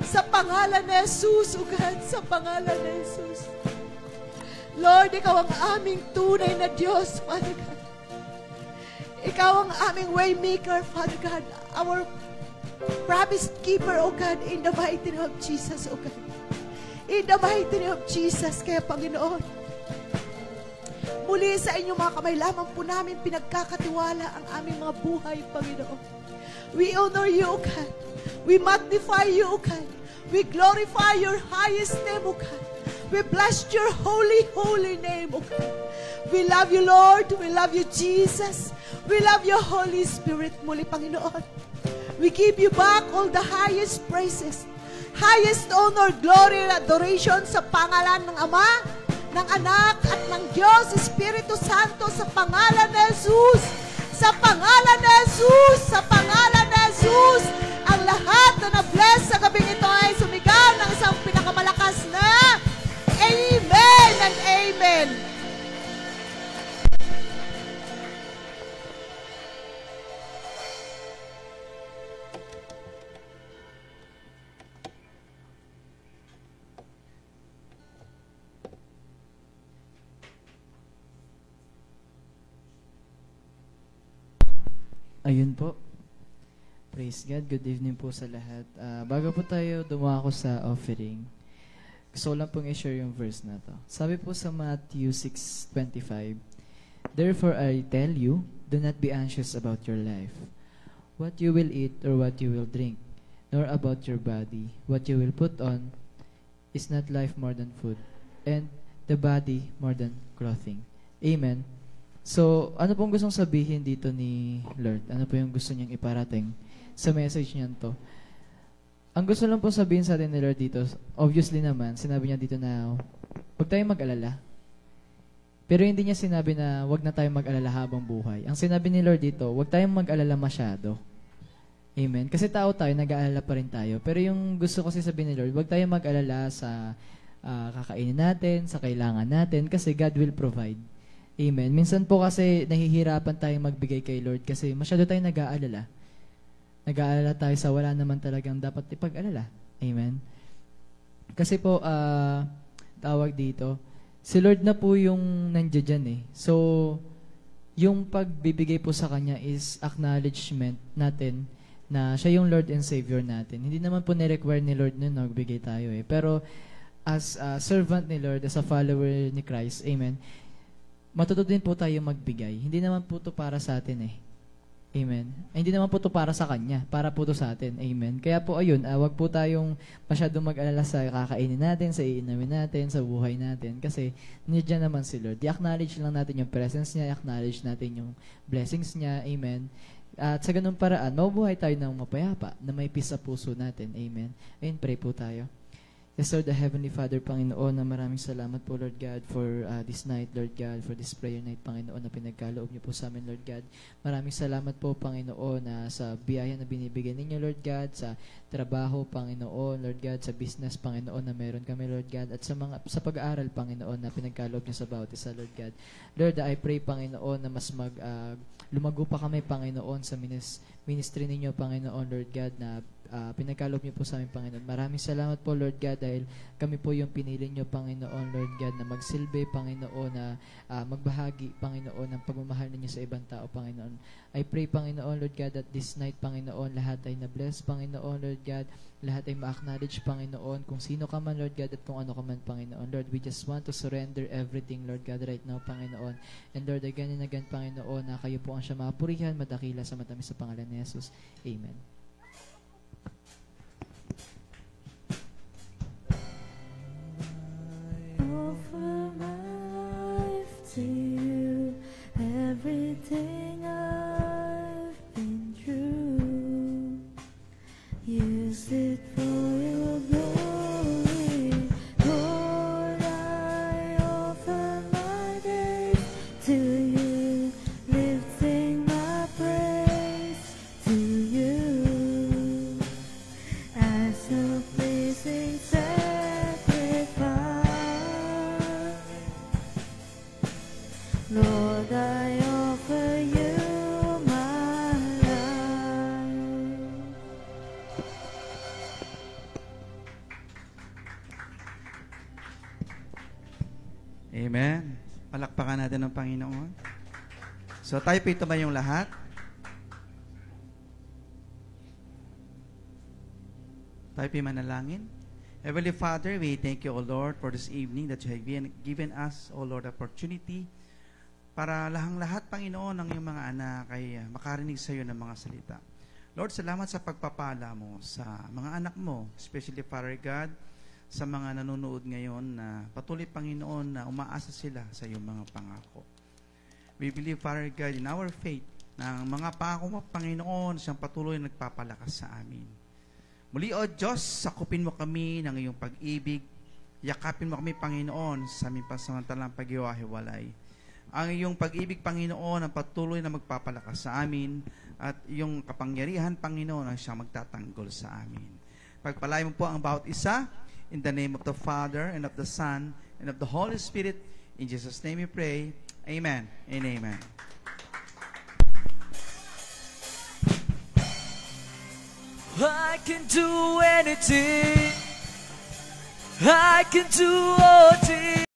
Sa pangalan ni Jesus, O God, sa pangalan ni Jesus. Lord, Ikaw ang aming tunay na Diyos, Father God. Ikaw ang aming waymaker, Father God. Our promise keeper, O God, in the mighty name of Jesus, O God. In the mighty name of Jesus, kaya Panginoon, muli sa inyong mga kamay lamang po namin pinagkakatiwala ang aming mga buhay, Panginoon. We honor you, O God. We magnify you, O God. We glorify your highest name, O God. We bless your holy, holy name, O God. We love you, Lord. We love you, Jesus. We love you, Holy Spirit. Muli, Panginoon, we give you back all the highest praises, highest honor, glory, and adoration sa pangalan ng Ama, ng Anak, at ng Diyos, Espiritu Santo, sa pangalan ni Jesus. Sa pangalan ni Jesus. Sa pangalan ni Jesus. Ang lahat na na-bless sa gabing ito ay sumigaw ng isang pinakamalakas na Amen and Amen. Ayun po. Praise God. Good evening po sa lahat. Bago po tayo dumako sa offering, gusto ko lang pong i-share yung verse na to. Sabi po sa Matthew 6:25, "Therefore I tell you, do not be anxious about your life, what you will eat or what you will drink, nor about your body, what you will put on. Is not life more than food, and the body more than clothing?" Amen. So, ano pong gustong sabihin dito ni Lord? Ano po yung gusto niyang iparating sa message niyan to? Ang gusto lang po sabihin sa atin ni Lord dito, obviously naman, sinabi niya dito na huwag tayong mag-alala. Pero hindi niya sinabi na huwag na tayong mag-alala habang buhay. Ang sinabi ni Lord dito, huwag tayong mag-alala masyado. Amen? Kasi tao tayo, nag-aalala pa rin tayo. Pero yung gusto kasi sabihin ni Lord, huwag tayong mag-alala sa kakainin natin, sa kailangan natin, kasi God will provide. Amen. Minsan po kasi nahihirapan tayong magbigay kay Lord kasi masyado tayong nag-aalala. nag-aalala tayo sa wala naman talagang dapat ipag-alala. Amen? Kasi po, tawag dito, si Lord na po yung nandiyan dyan eh. So, yung pagbibigay po sa Kanya is acknowledgement natin na siya yung Lord and Savior natin. Hindi naman po ni-require ni Lord na nagbigay tayo eh. Pero, as a servant ni Lord, as a follower ni Christ, amen, matuto din po tayo magbigay. Hindi naman po to para sa atin eh. Amen. Hindi naman po to para sa Kanya, para po to sa atin. Amen. Kaya po ayun, wag po tayong masyadong mag-alala sa kakainin natin, sa iinamin natin, sa buhay natin. Kasi nandiyan naman si Lord. I-acknowledge lang natin yung presence niya, i-acknowledge natin yung blessings niya. Amen. At sa ganung paraan, mabubuhay tayo ng mapayapa, na may peace sa puso natin. Amen. Ayun, pray po tayo. Yes, Lord, the Heavenly Father, Panginoon, na maraming salamat po, Lord God, for this night, Lord God, for this prayer night, Panginoon, na pinagkaloob niyo po sa amin, Lord God. Maraming salamat po, Panginoon, sa biyaya na binibigyan ninyo, Lord God, sa trabaho, Panginoon, Lord God, sa business, Panginoon, na meron kami, Lord God, at sa pag-aaral, Panginoon, na pinagkaloob niyo sa bawat isa, Lord God. Lord, I pray, Panginoon, na mas lumago pa kami, Panginoon, sa ministry ninyo, Panginoon, Lord God, na pinagkaloob niyo po sa amin, Panginoon. Maraming salamat po, Lord God, dahil kami po yung pinili niyo, Panginoon, Lord God, na magsilbi, Panginoon, na magbahagi, Panginoon, ng pagmamahal ninyo sa ibang tao, Panginoon. I pray, Panginoon, Lord God, that this night, Panginoon, lahat ay na-bless, Panginoon, Lord God, lahat ay ma-acknowledge, Panginoon, kung sino ka man, Lord God, at kung ano ka man, Panginoon. Lord, we just want to surrender everything, Lord God, right now, Panginoon. And Lord, again and again, Panginoon, na kayo po ang siya mapurihan, madakila sa matamis sa pangalan ni Jesus. Amen. Offer my life to you, everything I've been through. Use it for your glory, Lord. I offer my days to you, lifting my praise to you as a pleasing sacrifice. Lord, I offer you my life. Amen. Palakpakan natin ng Panginoon. So tayo po ito ba yung lahat? Tayo po manalangin. Heavenly Father, we thank you, O Lord, for this evening that you have given us, O Lord, opportunity para lahang-lahat, Panginoon, ng iyong mga anak ay makarinig sa iyo ng mga salita. Lord, salamat sa pagpapala mo sa mga anak mo, especially, Father God, sa mga nanonood ngayon na patuloy, Panginoon, na umaasa sila sa iyong mga pangako. We believe, Father God, in our faith na ang mga pangako mo, Panginoon, siyang patuloy nagpapalakas sa amin. Muli, O Diyos, sakupin mo kami ng iyong pag-ibig. Yakapin mo kami, Panginoon, sa aming pansamantalang pag-iwahiwalay. Ang iyong pag-ibig, Panginoon, ang patuloy na magpapalakas sa amin at iyong kapangyarihan, Panginoon, ang siyang magtatanggol sa amin. Pagpalain mo po ang bawat isa in the name of the Father and of the Son and of the Holy Spirit. In Jesus' name we pray. Amen and amen. I can do anything. I can do all things.